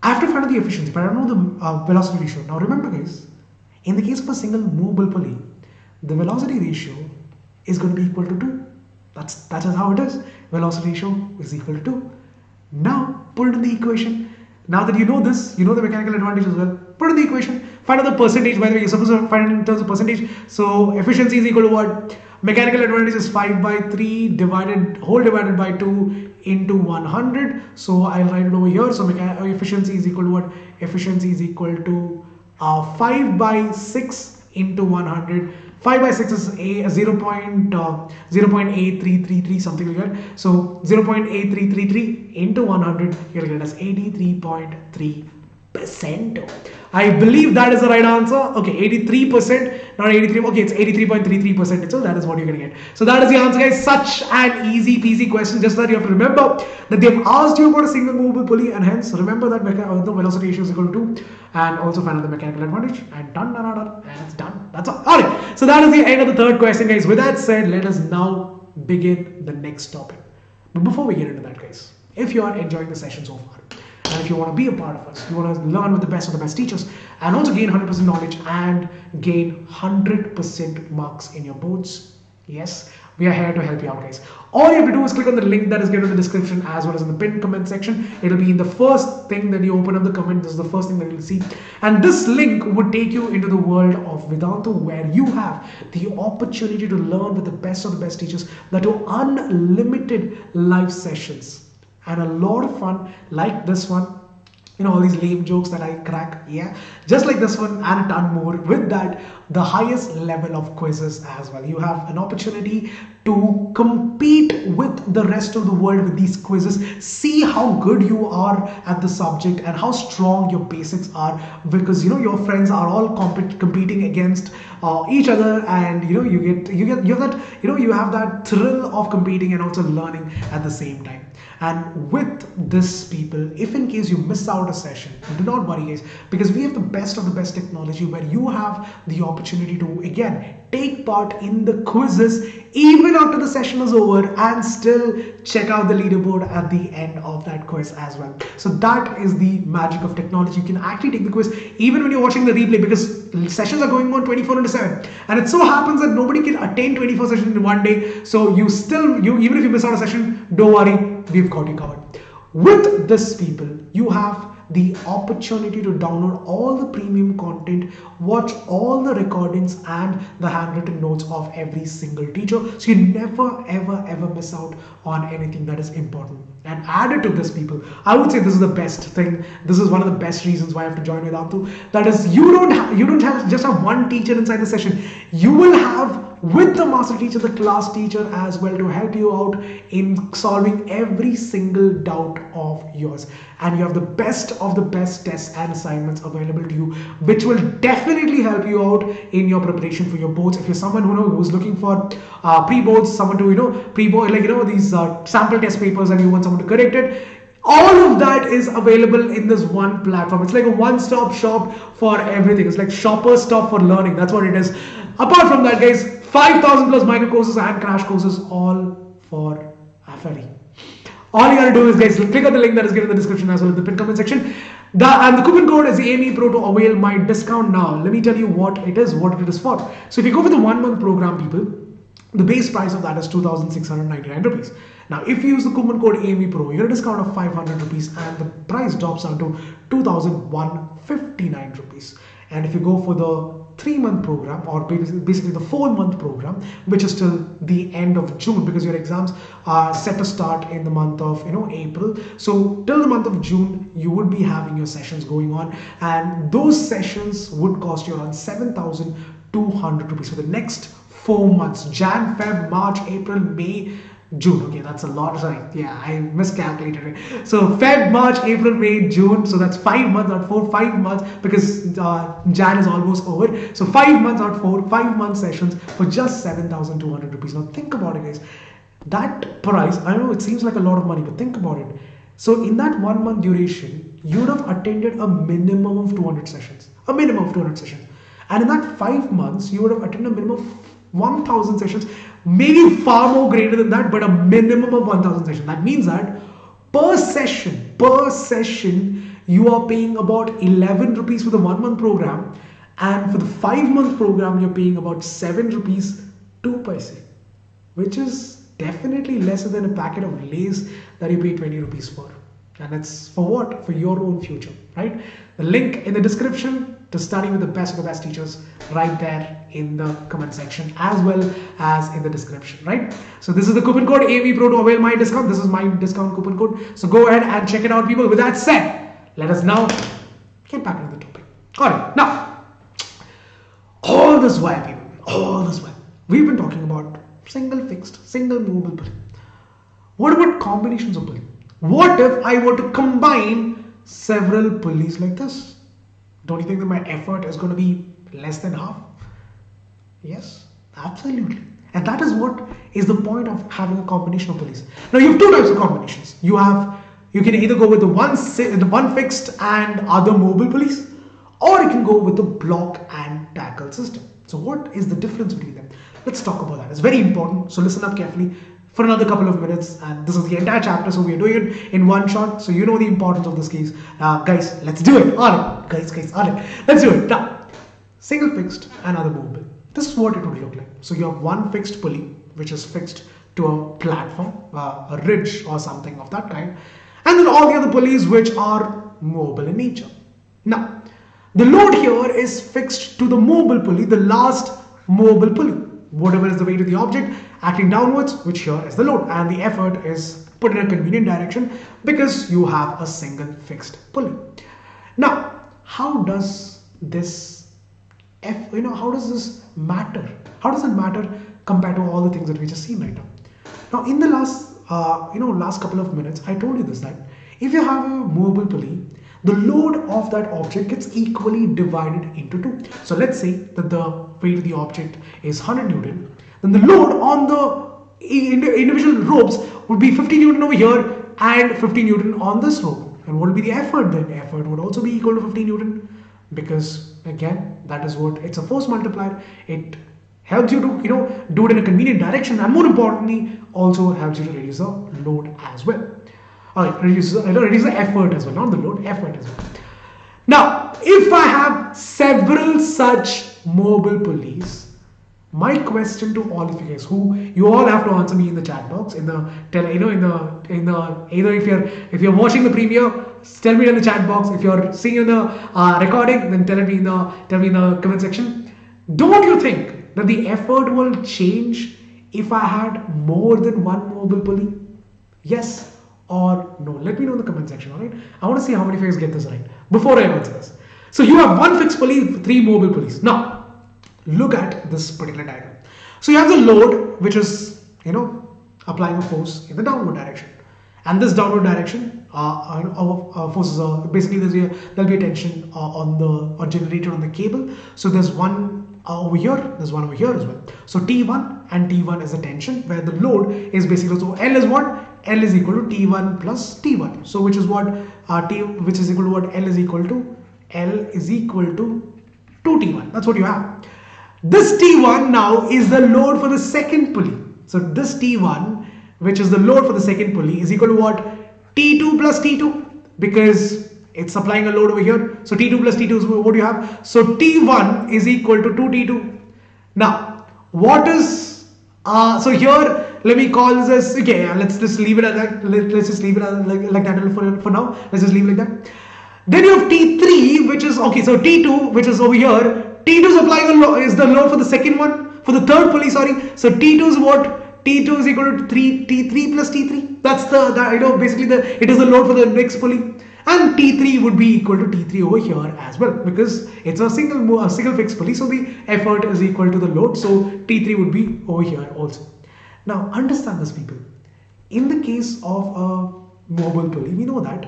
I have to find out the efficiency, but I don't know the velocity ratio. Now, remember, guys, in the case of a single movable pulley, the velocity ratio is going to be equal to 2. That is how it is. Velocity ratio is equal to 2. Now, put it in the equation. Now that you know this, you know the mechanical advantage as well. Put in the equation. Find out the percentage. By the way, you're supposed to find it in terms of percentage. So efficiency is equal to what? Mechanical advantage is 5 by 3 divided by 2 into 100. So I'll write it over here. So efficiency is equal to what? Efficiency is equal to 5 by 6 into 100. 5 by 6 is 0.8333, something like that. So 0.8333 into 100, you'll get as 83.3%. I believe that is the right answer. Okay, 83%, not 83. Okay, it's 83.33%. So that is what you're going to get. So that is the answer, guys. Such an easy peasy question. Just that you have to remember that they've asked you about a single movable pulley, and hence remember that the velocity ratio is equal to 2, and also find out the mechanical advantage, and done, and it's done. That's all. All right. So that is the end of the third question, guys. With that said, let us now begin the next topic. But before we get into that, guys, if you are enjoying the session so far, and if you want to be a part of us, you want to learn with the best of the best teachers, and also gain 100% knowledge and gain 100% marks in your boards, yes, we are here to help you out, guys. All you have to do is click on the link that is given in the description as well as in the pinned comment section. It'll be in the first thing that you open up the comment. This is the first thing that you'll see. And this link would take you into the world of Vedantu, where you have the opportunity to learn with the best of the best teachers, that do unlimited live sessions. And a lot of fun like this one, all these lame jokes that I crack, just like this one and a ton more. With that, the highest level of quizzes as well. You have an opportunity to compete with the rest of the world with these quizzes. See how good you are at the subject and how strong your basics are, because your friends are all competing against each other, and you have that thrill of competing and also learning at the same time. And with this, people, if in case you miss out a session, do not worry, guys, because we have the best of the best technology where you have the opportunity to again take part in the quizzes even after the session is over, and still check out the leaderboard at the end of that quiz as well. So that is the magic of technology. You can actually take the quiz even when you're watching the replay, because sessions are going on 24/7, and it so happens that nobody can attend 24 sessions in one day. So even if you miss out a session, don't worry, we've got you covered. With this, people, you have the opportunity to download all the premium content, watch all the recordings and the handwritten notes of every single teacher, so you never ever miss out on anything that is important. And added to this, people, I would say this is the best thing. This is one of the best reasons why I have to join Vedantu. That is, you don't just have one teacher inside the session. You will have with the master teacher, the class teacher as well, to help you out in solving every single doubt of yours. And you have the best of the best tests and assignments available to you, which will definitely help you out in your preparation for your boards. If you're someone who's looking for pre-boards, someone to pre-board, these sample test papers, and you want someone to correct it, all of that is available in this one platform. It's like a one-stop shop for everything. It's like shopper's stop for learning. That's what it is. Apart from that, guys, 5,000 plus micro courses and crash courses, all for free. All you gotta do is, guys, click on the link that is given in the description as well as the pinned comment section. And the coupon code is AME Pro to avail my discount now. Let me tell you what it is for. So if you go for the 1 month program, people, the base price of that is 2,699 rupees. Now, if you use the coupon code AME Pro, you get a discount of 500 rupees and the price drops down to 2,159 rupees. And if you go for the 3-month program, or basically the 4-month program, which is till the end of June, because your exams are set to start in the month of April. So till the month of June, you would be having your sessions going on, and those sessions would cost you around 7,200 rupees for the next 4 months: Jan, Feb, March, April, May, June. Okay, that's a lot. Sorry, yeah, I miscalculated it. So Feb, March, April, May, June. So that's 5 months, not 4, 5 months, because Jan is almost over. So 5 months out, 5 month sessions for just 7,200 rupees. Now think about it, guys. That price, I know it seems like a lot of money, but think about it. So in that 1 month duration, you would have attended a minimum of 200 sessions. A minimum of 200 sessions. And in that 5 months, you would have attended a minimum of 1,000 sessions, maybe far more greater than that, but a minimum of 1,000 sessions. That means that per session, you are paying about 11 rupees for the 1 month program, and for the 5 month program, you're paying about 7 rupees 2 paise, which is definitely lesser than a packet of Lays that you pay 20 rupees for. And it's for what? For your own future, right? The link in the description to study with the best of the best teachers right there in the comment section as well as in the description, right? So this is the coupon code AME Pro to avail my discount. This is my discount coupon code. So go ahead and check it out, people. With that said, let us now get back into the topic. All right, now, all this while, people, all this while, we've been talking about single fixed, single movable pulley. What about combinations of pulley? What if I were to combine several pulleys like this? Don't you think that my effort is going to be less than half? Yes, absolutely. And that is what is the point of having a combination of pulleys. Now you have two types of combinations. You can either go with the one fixed and other mobile pulleys, or you can go with the block and tackle system. So what is the difference between them? Let's talk about that. It's very important. So listen up carefully for another couple of minutes, and this is the entire chapter, so we are doing it in one shot, so you know the importance of this case. Guys, let's do it. Alright, guys, alright, let's do it. Now, single fixed and other movable. This is what it would look like. So you have one fixed pulley, which is fixed to a platform, a ridge or something of that kind, and then all the other pulleys which are mobile in nature. Now, the load here is fixed to the mobile pulley, the last mobile pulley. Whatever is the weight of the object acting downwards, which here is the load, and the effort is put in a convenient direction because you have a single fixed pulley. Now, how does this how does this matter? How does it matter compared to all the things that we just seen right now? Now, in the last couple of minutes, I told you this, that if you have a mobile pulley, the load of that object gets equally divided into two. So let's say that the weight of the object is 100 Newton, then the load on the individual ropes would be 50 Newton over here and 50 Newton on this rope. And what will be the effort then? Effort would also be equal to 50 Newton, because again, that is what, it's a force multiplier. It helps you to do it in a convenient direction, and more importantly, also helps you to reduce the load as well. Alright, reduce the effort as well, not the load, effort as well. Now, if I have several such mobile pulleys, my question to all of you guys, who you all have to answer me in the chat box, either if you're watching the premiere, tell me in the chat box. If you're seeing in the recording, then tell me in the comment section. Don't you think that the effort will change if I had more than one mobile pulley? Yes or no? Let me know in the comment section. All right, I want to see how many of you guys get this right before I answer this. So you have one fixed pulley, 3 mobile pulleys. Now, look at this particular diagram. So you have the load, which is applying a force in the downward direction, and this downward direction forces basically there'll be a tension generated on the cable. So there's one over here, there's one over here as well. So T1 and T1 is the tension, where the load is basically, so L is what? L is equal to T1 plus T1. So which is what? Which is equal to what? L is equal to 2T1. That's what you have. This T1 now is the load for the second pulley. So this T1, which is the load for the second pulley, is equal to what? T2 plus T2, because it's supplying a load over here. So T2 plus T2 is what you have. So T1 is equal to 2T2. Now, what is, so here, let me call this as, okay, let's just leave it at that. Let's just leave it like that for now. Let's just leave it like that. Then you have T3, which is, okay, so T2, which is over here. T2 supplying a load, is the load for the second one, for the third pulley, sorry. So T2 is what? T2 is equal to T3 plus T3. That's basically it is the load for the next pulley. And T3 would be equal to T3 over here as well, because it's a single fixed pulley. So the effort is equal to the load. So T3 would be over here also. Now understand this, people. In the case of a mobile pulley, we know that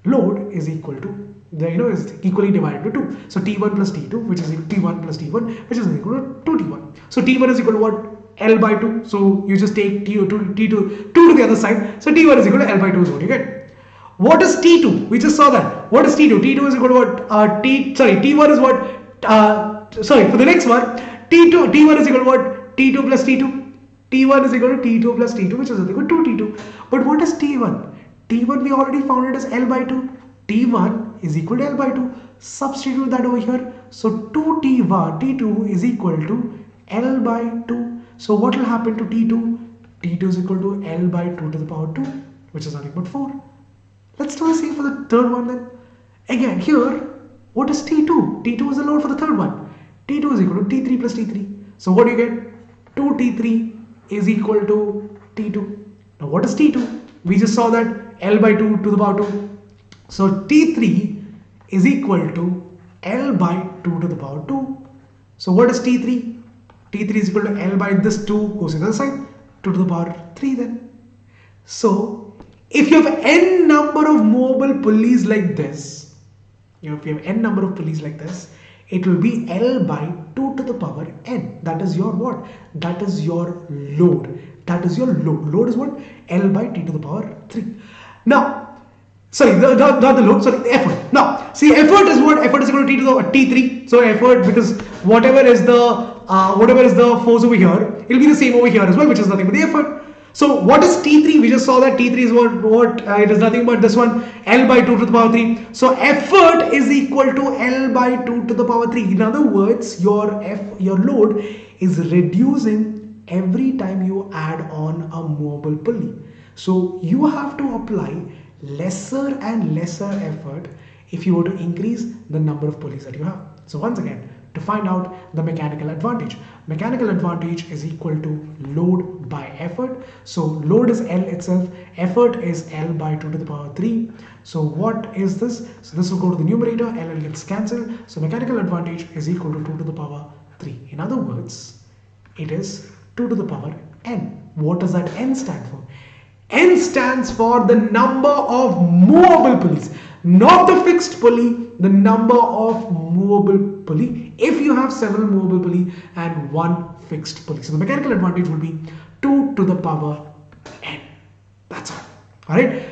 load is equal to is equally divided to 2. So T1 plus T2, which is T1 plus T1, which is equal to 2T1. So T1 is equal to what? L by 2. So you just take T2 to the other side. So T1 is equal to L by 2 is what you get. What is T2? We just saw that. What is T2? T2 is equal to what? T1 is what? For the next one, T1 is equal to what? T2 plus T2. T1 is equal to T2 plus T2, which is equal to 2T2. But what is T1? T1 we already found it as L by 2. T1 is equal to L by 2. Substitute that over here. So 2T2 is equal to L by 2. So what will happen to T2? T2 is equal to L by 2 to the power 2, which is nothing but 4. Let's do the same for the third one then. Again, here, what is T2? T2 is the load for the third one. T2 is equal to T3 plus T3. So what do you get? 2T3 is equal to T2. Now what is T2? We just saw that L by 2 to the power 2. So T3 is equal to L by 2 to the power 2. So what is T3? T3 is equal to L by this 2 goes to the other side, 2 to the power 3 then. So if you have n number of mobile pulleys like this, if you have n number of pulleys like this, it will be L by 2 to the power n. That is your what? That is your load. That is your load. Load is what? L by t to the power 3. Now, sorry, not the load, sorry, the effort. Now, see, effort is what? Effort is equal to t to the T3. So effort, because whatever is the force over here, it will be the same over here as well, which is nothing but the effort. So what is T3? We just saw that T3 is what it is nothing but this one, L by 2 to the power 3. So effort is equal to L by 2 to the power 3. In other words, your load is reducing every time you add on a mobile pulley. So you have to apply lesser and lesser effort if you were to increase the number of pulleys that you have. So once again, to find out the mechanical advantage. Mechanical advantage is equal to load by effort. So load is L itself, effort is L by 2 to the power 3. So what is this? So this will go to the numerator, L gets cancelled. So mechanical advantage is equal to 2 to the power 3. In other words, it is 2 to the power n. What does that n stand for? N stands for the number of movable pulleys, not the fixed pulley, the number of movable pulley. If you have several movable pulley and one fixed pulley. So the mechanical advantage will be 2 to the power n. That's all. Alright.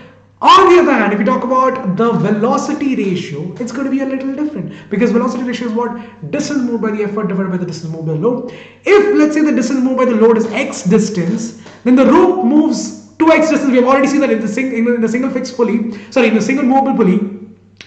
On the other hand, if you talk about the velocity ratio, it's going to be a little different, because velocity ratio is what? Distance moved by the effort divided by the distance moved by the load. If let's say the distance moved by the load is x distance, then the rope moves 2x distance. We have already seen that in the single fixed pulley, in the single movable pulley.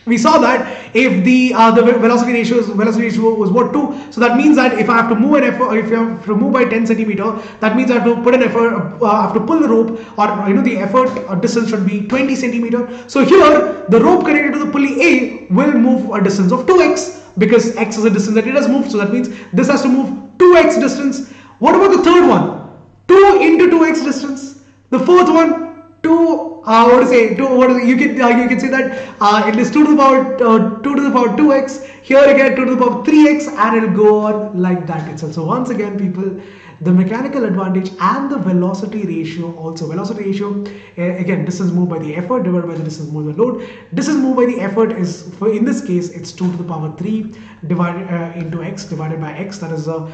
We saw that if the velocity ratio was what, 2. So that means that if I have to move an effort, if you have to move by 10 centimeter, that means I have to put an effort, I have to pull the rope, or the effort distance should be 20 centimeter. So here the rope connected to the pulley A will move a distance of 2x, because x is a distance that it has moved. So that means this has to move 2x distance. What about the third one? 2 into 2x distance. The fourth one, 2. You can say that it is 2 to the power 2x. Here again 2 to the power 3x, and it will go on like that itself. So once again, people, the mechanical advantage and the velocity ratio also. Velocity ratio, again, distance moved by the effort divided by the distance moved by the load. Distance moved by the effort is, in this case, it's 2 to the power 3 divided into x divided by x. That is the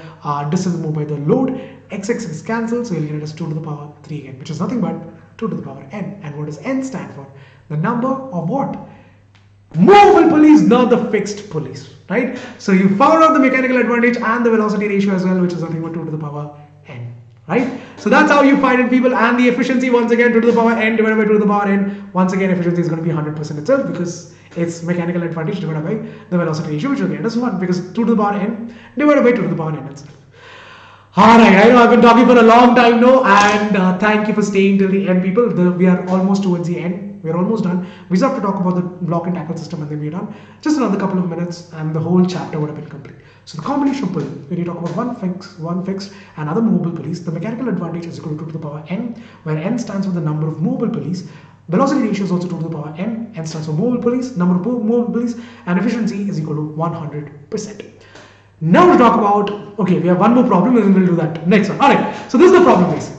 distance moved by the load. X is cancelled, so you'll get it as 2 to the power 3 again, which is nothing but 2 to the power n. And what does n stand for? The number of what? movable pulleys, not the fixed pulleys, right? So you found out the mechanical advantage and the velocity ratio as well, which is nothing but 2 to the power n, right? So that's how you find it, people. And the efficiency, once again, 2 to the power n divided by 2 to the power n. Once again, efficiency is going to be 100% itself, because it's mechanical advantage divided by the velocity ratio, which again is 1, because 2 to the power n divided by 2 to the power n itself. Alright, I know I've been talking for a long time now, and thank you for staying till the end, people. We are almost towards the end. We're almost done. We just have to talk about the block and tackle system, and then we're done. Just another couple of minutes, and the whole chapter would have been complete. So the combination of pulley, when you talk about one fixed, and other movable pulleys, the mechanical advantage is equal to 2 to the power n, where n stands for the number of movable pulleys. Velocity ratio is also 2 to the power n. N stands for movable pulleys, number of movable pulleys, and efficiency is equal to 100%. Now to talk about, okay, we have one more problem, and we'll do that next one. Alright, so this is the problem, guys.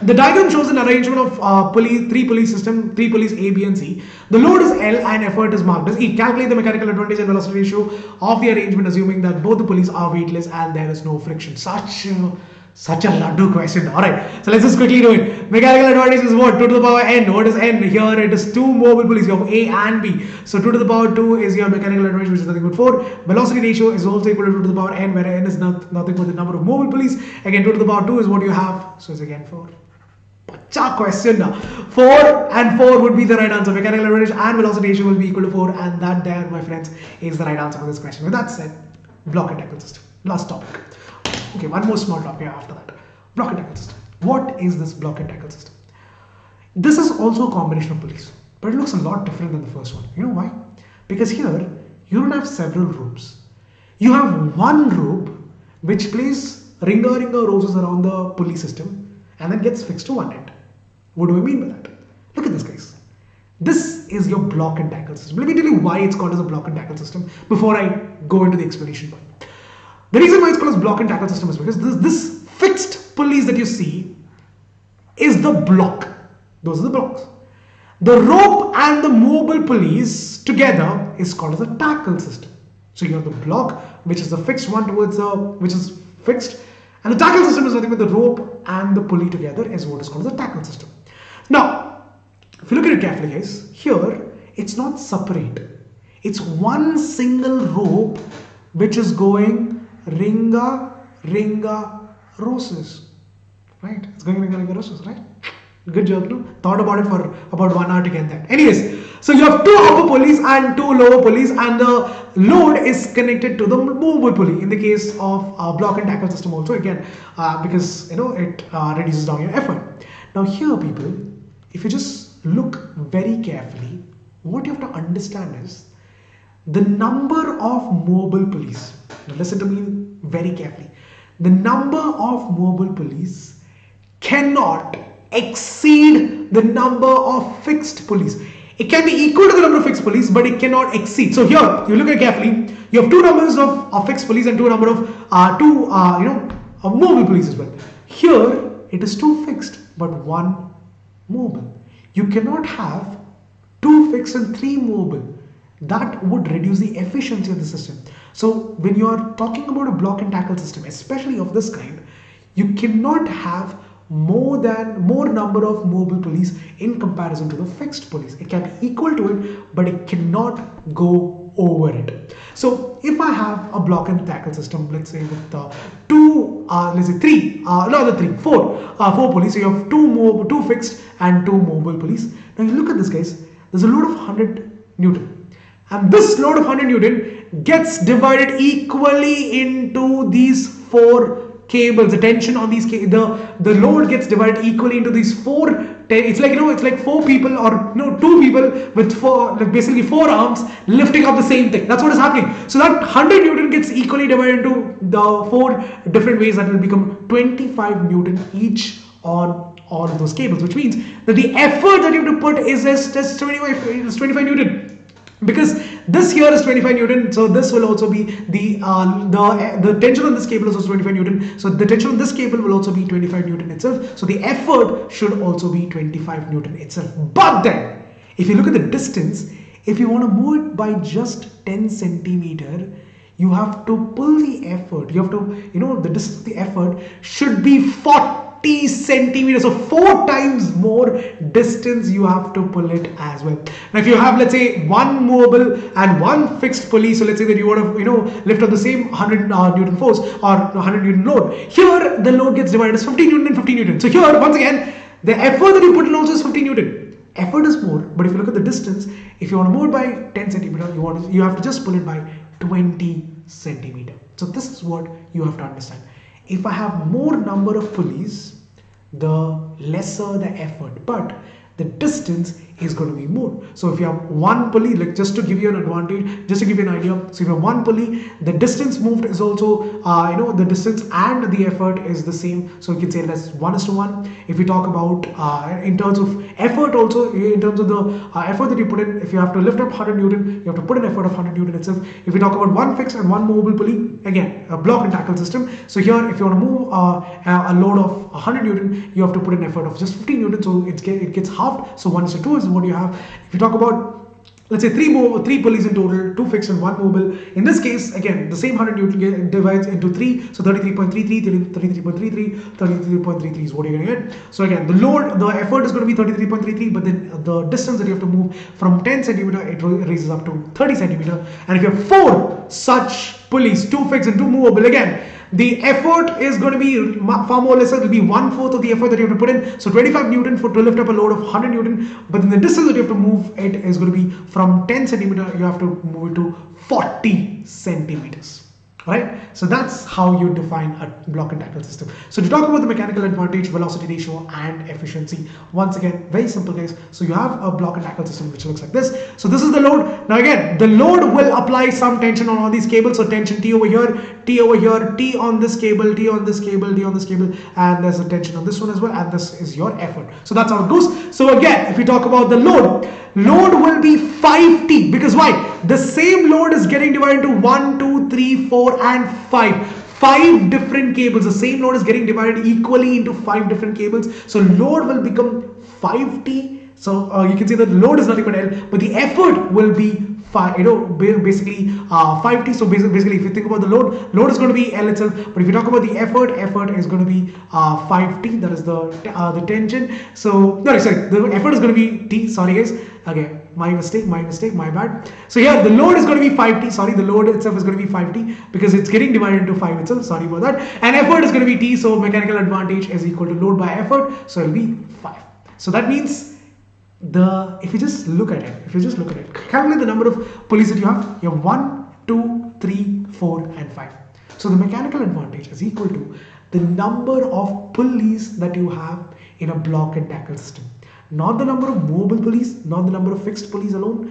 The diagram shows an arrangement of three pulley system, 3 pulleys A, B, and C. The load is L and effort is marked as E. Calculate the mechanical advantage and velocity ratio of the arrangement, assuming that both the pulleys are weightless and there is no friction. Such a laddu question. Alright, so let's just quickly do it. Mechanical advantage is what? 2 to the power n. What is n? Here it is 2 movable pulleys. You have A and B. So 2 to the power 2 is your mechanical advantage, which is nothing but 4. Velocity ratio is also equal to 2 to the power n, where n is nothing but the number of movable pulleys. Again, 2 to the power 2 is what you have. So it's again 4. Pacha question now. 4 and 4 would be the right answer. Mechanical advantage and velocity ratio will be equal to 4, and that there, my friends, is the right answer for this question. With that said, block and tackle system. Last topic. Okay, one more small topic after that. Block and tackle system. What is this block and tackle system? This is also a combination of pulleys, but it looks a lot different than the first one. You know why? Because here you don't have several ropes. You have one rope which plays ringer roses around the pulley system and then gets fixed to one end. What do I mean by that? Look at this, guys. This is your block and tackle system. Let me tell you why it's called as a block and tackle system before I go into the explanation part. The reason why it's called as block and tackle system is because this fixed pulleys that you see is the block. Those are the blocks. The rope and the mobile pulleys together is called as a tackle system. So you have the block, which is the fixed one towards which is fixed, and the tackle system is nothing but the rope and the pulley together is what is called as a tackle system. Now, if you look at it carefully, guys, here it's not separate. It's one single rope which is going ringer roses, right? It's going ringer roses, right? Good job, no? Thought about it for about 1 hour to get that. Anyways, so you have 2 upper pulleys and 2 lower pulleys, and the load is connected to the movable pulley in the case of block and tackle system also, again, because it reduces down your effort. Now here, people, if you just look very carefully, what you have to understand is the number of mobile pulleys. Now listen to me very carefully. The number of mobile pulleys cannot exceed the number of fixed pulleys. It can be equal to the number of fixed pulleys, but it cannot exceed. So here, you look at carefully, you have 2 numbers of fixed pulleys and 2 number of mobile pulleys as well. Here, it is 2 fixed, but 1 mobile. You cannot have 2 fixed and 3 mobile. That would reduce the efficiency of the system. So when you are talking about a block and tackle system, especially of this kind, you cannot have more number of mobile pulleys in comparison to the fixed pulleys. It can be equal to it, but it cannot go over it. So if I have a block and tackle system, let's say with 4 pulleys, so you have 2 fixed and 2 mobile pulleys. Now you look at this, guys, there's a load of 100 Newton, and this load of 100 Newton gets divided equally into these 4 cables. The tension on these the load gets divided equally into these 4. It's like it's like 4 people or 2 people with basically 4 arms lifting up the same thing. That's what is happening. So that 100 Newton gets equally divided into the 4 different ways. That will become 25 Newton each on all of those cables, which means that the effort that you have to put is just 25 Newton. Because this here is 25 Newton, so this will also be the tension on this cable is also 25 Newton. So the tension on this cable will also be 25 Newton itself. So the effort should also be 25 Newton itself. But then, if you look at the distance, if you want to move it by just 10 centimeter, you have to pull the effort. You have to, the distance of the effort should be 40 40 centimeters, so 4 times more distance you have to pull it as well. Now if you have, let's say, one movable and one fixed pulley, so let's say that you want to lift on the same 100 Newton force or 100 Newton load, here the load gets divided as 50 Newton and 50 Newton. So here once again the effort that you put in also is 50 Newton. Effort is more, but if you look at the distance, if you want to move it by 10 centimeter, you have to just pull it by 20 centimeter. So this is what you have to understand. If I have more number of pulleys, the lesser the effort, but the distance is going to be more. So if you have one pulley, like just to give you an advantage, just to give you an idea, so if you have one pulley, the distance moved is also the distance and the effort is the same, so you can say that's 1:1. If we talk about in terms of effort, also in terms of the effort that you put in, if you have to lift up 100 Newton, you have to put an effort of 100 Newton itself. If we talk about one fixed and one movable pulley, again a block and tackle system, so here if you want to move a load of 100 Newton, you have to put an effort of just 50 Newton, so it gets halved. So 1:2 is what you have. If you talk about, let's say, three pulleys in total, two fixed and one mobile, in this case again the same 100 Newton divides into 3, so 33.33, 33.33, 33.33 is what you're going to get. So again the effort is going to be 33.33, but then the distance that you have to move from 10 centimeter, it raises up to 30 centimeter. And if you have 4 such pulleys, 2 fixed and 2 movable, again the effort is going to be far more lesser. It will be 1/4 of the effort that you have to put in. So 25 Newton to lift up a load of 100 Newton, but then the distance that you have to move it is going to be from 10 centimeter, you have to move it to 40 centimeters. Right? So that's how you define a block and tackle system. So to talk about the mechanical advantage, velocity ratio and efficiency, once again, very simple guys. So you have a block and tackle system which looks like this. So this is the load. Now again, the load will apply some tension on all these cables. So tension T over here, T over here, T on this cable, T on this cable, T on this cable, and there's a tension on this one as well, and this is your effort. So that's how it goes. So again, if we talk about the load will be 5T, because why? The same load is getting divided into 1, 2, 3, 4 and 5. 5 different cables. The same load is getting divided equally into 5 different cables. So load will become 5T. So you can see that load is not equal to L, but the effort will be basically 5T. So basically if you think about the load is going to be L itself, but if you talk about the effort is going to be 5T. That is the tension. So no, sorry, the effort is going to be T. Sorry guys, okay, my mistake, my bad. So here the load is going to be 5T. Sorry, the load itself is going to be 5T because it's getting divided into 5 itself. Sorry about that. And effort is going to be T. So mechanical advantage is equal to load by effort. So it will be 5. So that means if you just look at it, calculate the number of pulleys that you have. You have 1, 2, 3, 4 and 5. So the mechanical advantage is equal to the number of pulleys that you have in a block and tackle system. Not the number of movable pulleys, not the number of fixed pulleys alone.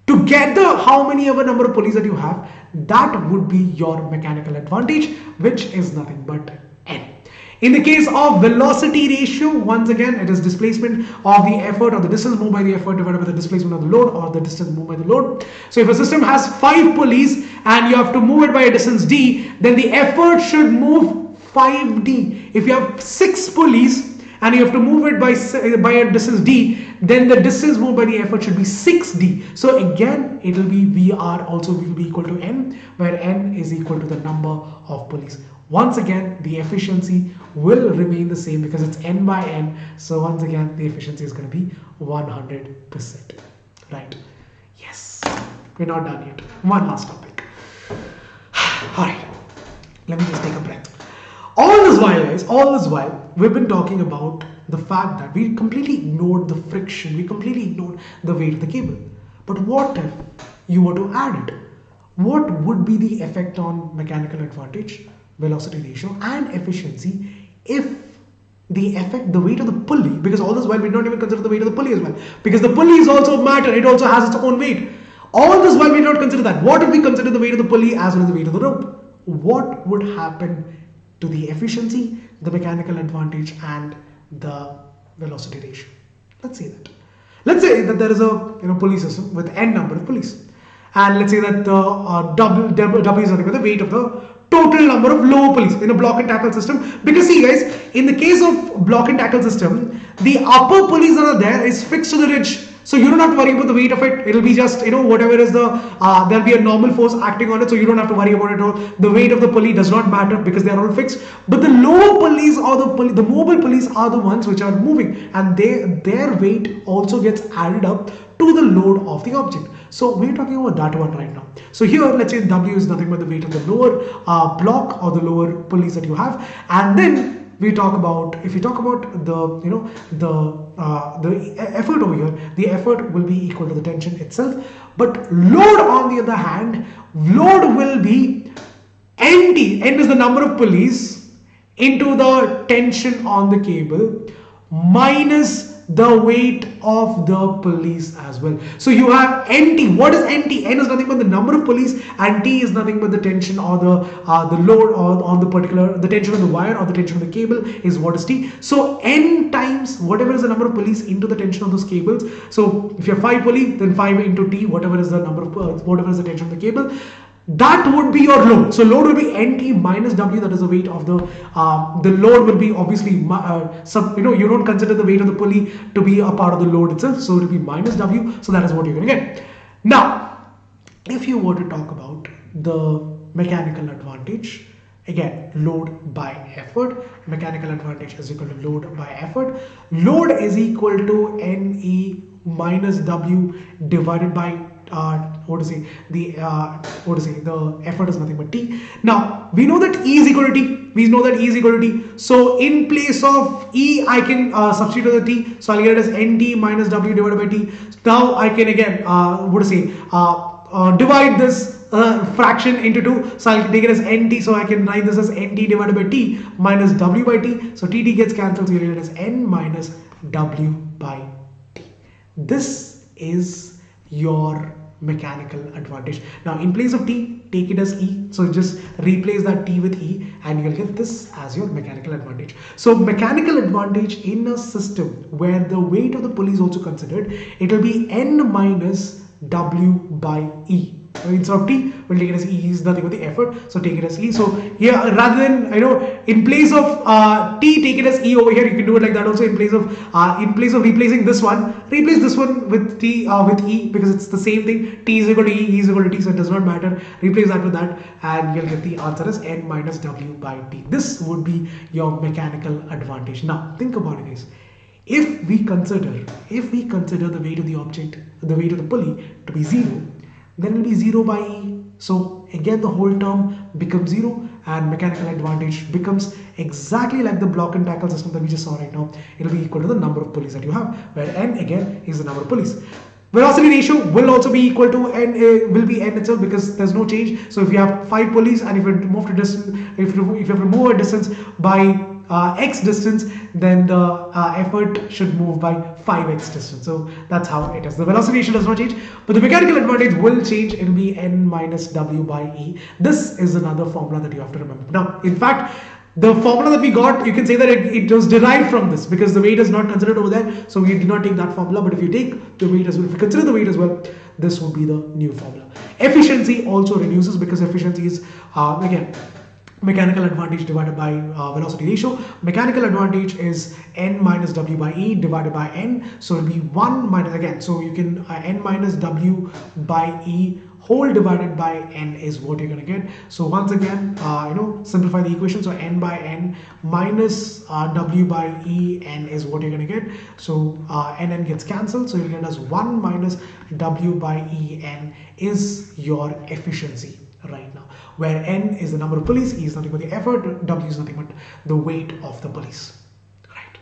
Together, how many ever number of pulleys that you have, that would be your mechanical advantage, which is nothing but N. In the case of velocity ratio, once again, it is displacement of the effort or the distance moved by the effort divided by the displacement of the load or the distance moved by the load. So if a system has 5 pulleys and you have to move it by a distance d, then the effort should move 5d. If you have 6 pulleys and you have to move it by a distance d, then the distance moved by the effort should be 6d. So again, it will be VR also will be equal to N, where N is equal to the number of pulleys. Once again, the efficiency will remain the same because it's N by N. So once again, the efficiency is going to be 100%. Right? Yes. We're not done yet. One last topic. All right. Let me just take a breath. All this while, guys, we've been talking about the fact that we completely ignored the friction. We completely ignored the weight of the cable. But what if you were to add it? What would be the effect on mechanical advantage, velocity ratio and efficiency if the weight of the pulley, because all this while we don't even consider the weight of the pulley as well, because the pulley is also matter, it also has its own weight. All this while we don't consider that. What if we consider the weight of the pulley as well as the weight of the rope? What would happen to the efficiency, the mechanical advantage and the velocity ratio? Let's say that there is a pulley system with n number of pulleys, and let's say that the W is the weight of the total number of low pulleys in a block and tackle system. Because see guys, in the case of block and tackle system, the upper pulleys that are there is fixed to the ridge. So you don't have to worry about the weight of it. It'll be just, whatever is the, there'll be a normal force acting on it. So you don't have to worry about it at all. The weight of the pulley does not matter because they are all fixed. But the lower pulleys or the mobile pulleys are the ones which are moving, and their weight also gets added up to the load of the object. So we're talking about that one right now. So here, let's say W is nothing but the weight of the lower block or the lower pulleys that you have, and then we talk about, if you talk about the effort over here, the effort will be equal to the tension itself. But load, on the other hand, load will be NT. N is the number of pulleys into the tension on the cable minus the weight of the pulleys as well. So you have NT. What is NT? N is nothing but the number of pulleys, and T is nothing but the tension or the load or on the particular, the tension of the wire or the tension of the cable is what is T. So N times whatever is the number of pulleys into the tension of those cables. So if you have 5 pulley, then 5 into T, whatever is the number of whatever is the tension of the cable. That would be your load. So load will be NT minus W, that is the weight of the load will be obviously you don't consider the weight of the pulley to be a part of the load itself, so it will be minus W. So that is what you're going to get. Now, if you were to talk about the mechanical advantage, again, load by effort. Mechanical advantage is equal to load by effort. Load is equal to NE minus W divided by the effort is nothing but T. Now we know that E is equal to T. So in place of E, I can substitute the T. So I'll get it as NT minus W divided by T. Now I can again divide this fraction into 2. So I'll take it as NT. So I can write this as NT divided by T minus W by T. So TT gets cancelled. So you'll get it as N minus W by T. This is your mechanical advantage. Now in place of T, take it as E. So just replace that T with E and you'll get this as your mechanical advantage. So mechanical advantage in a system where the weight of the pulley is also considered, it will be N minus W by E. Instead of T, we'll take it as E is nothing but the effort. So take it as E. So here, rather than in place of T, take it as E over here. You can do it like that also. In place of replacing this one, replace this one with T with E, because it's the same thing. T is equal to E, E is equal to T, so it does not matter. Replace that with that, and you'll get the answer as N minus W by T. This would be your mechanical advantage. Now think about it, guys. If we consider the weight of the object, the weight of the pulley to be 0, then it will be 0 by E. So again the whole term becomes 0 and mechanical advantage becomes exactly like the block and tackle system that we just saw right now. It will be equal to the number of pulleys that you have, where N again is the number of pulleys. Velocity ratio will also be equal to N, will be N itself, because there's no change. So if you have 5 pulleys and if you move to distance, if you have to move a distance by X distance, then the effort should move by 5x distance. So that's how it is. The velocity ratio does not change, but the mechanical advantage will change. It will be N minus W by E. This is another formula that you have to remember. Now, in fact, the formula that we got, you can say that it was derived from this, because the weight is not considered over there. So we did not take that formula, but if you take the weight as well, if you consider the weight as well, this would be the new formula. Efficiency also reduces, because efficiency is again mechanical advantage divided by velocity ratio. Mechanical advantage is N minus W by E divided by N. So it will be 1 minus, again, so you can N minus W by E whole divided by N is what you're going to get. So once again, simplify the equation. So N by N minus W by E N is what you're going to get. So N gets cancelled. So you'll get as 1 minus W by E N is your efficiency right now, where N is the number of pulleys, E is nothing but the effort, W is nothing but the weight of the pulleys, right?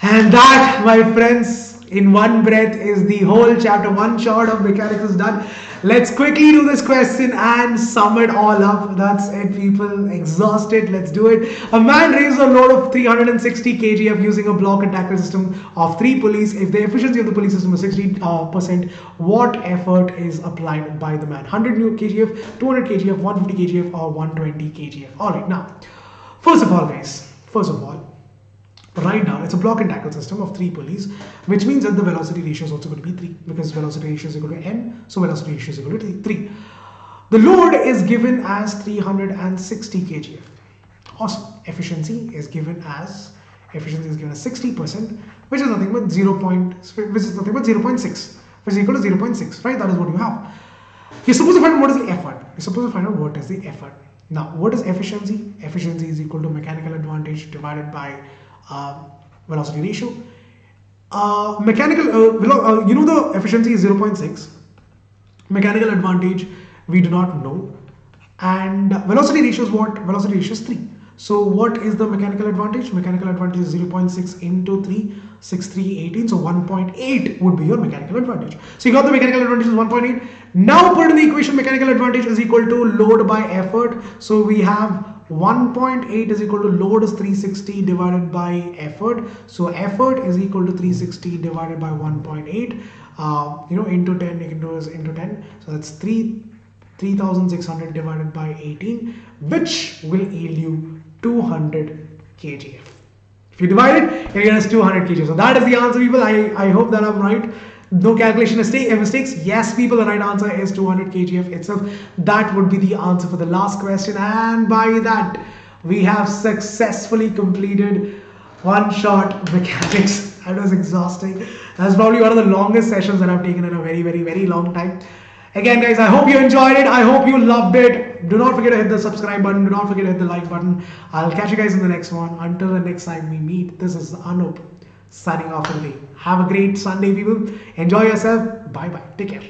And that, my friends, in one breath is the whole chapter. One shot of mechanics is done. Let's quickly do this question and sum it all up. That's it, people. Exhausted. Let's do it. A man raised a load of 360 kgf using a block and tackle system of 3 pulleys. If the efficiency of the pulley system is 60%, what effort is applied by the man? 100 kgf, 200 kgf, 150 kgf, or 120 kgf? All right. Now, first of all, guys. Right now, it's a block and tackle system of 3 pulleys, which means that the velocity ratio is also going to be 3, because velocity ratio is equal to N, so velocity ratio is equal to 3. The load is given as 360 kgf. Awesome. Efficiency is given as 60%. which is nothing but 0. Which is nothing but 0.6, which is equal to 0.6, right? That is what you have. You're supposed to find out what is the effort. You're supposed to find out what is the effort. Now, what is efficiency? Efficiency is equal to mechanical advantage divided by velocity ratio. You know the efficiency is 0.6. Mechanical advantage we do not know, and velocity ratio is what? Velocity ratio is 3. So what is the mechanical advantage? Mechanical advantage is 0.6 into 3, 6, 3, 18. So 1.8 would be your mechanical advantage. So you got the mechanical advantage is 1.8. Now put in the equation mechanical advantage is equal to load by effort. So we have 1.8 is equal to load is 360 divided by effort. So effort is equal to 360 divided by 1.8. Into 10, into 10. So that's 3,600 divided by 18, which will yield you 200 kgf. If you divide it, you get us 200 kgf. So that is the answer, people. I hope that I'm right. No calculation mistakes. Yes, people, the right answer is 200 kgf itself. That would be the answer for the last question. And by that, we have successfully completed one shot mechanics. That was exhausting. That's probably one of the longest sessions that I've taken in a very, very, very long time. Again, guys, I hope you enjoyed it. I hope you loved it. Do not forget to hit the subscribe button. Do not forget to hit the like button. I'll catch you guys in the next one. Until the next time we meet, this is Anoop signing off for the day. Have a great Sunday, people. Enjoy yourself. Bye-bye. Take care.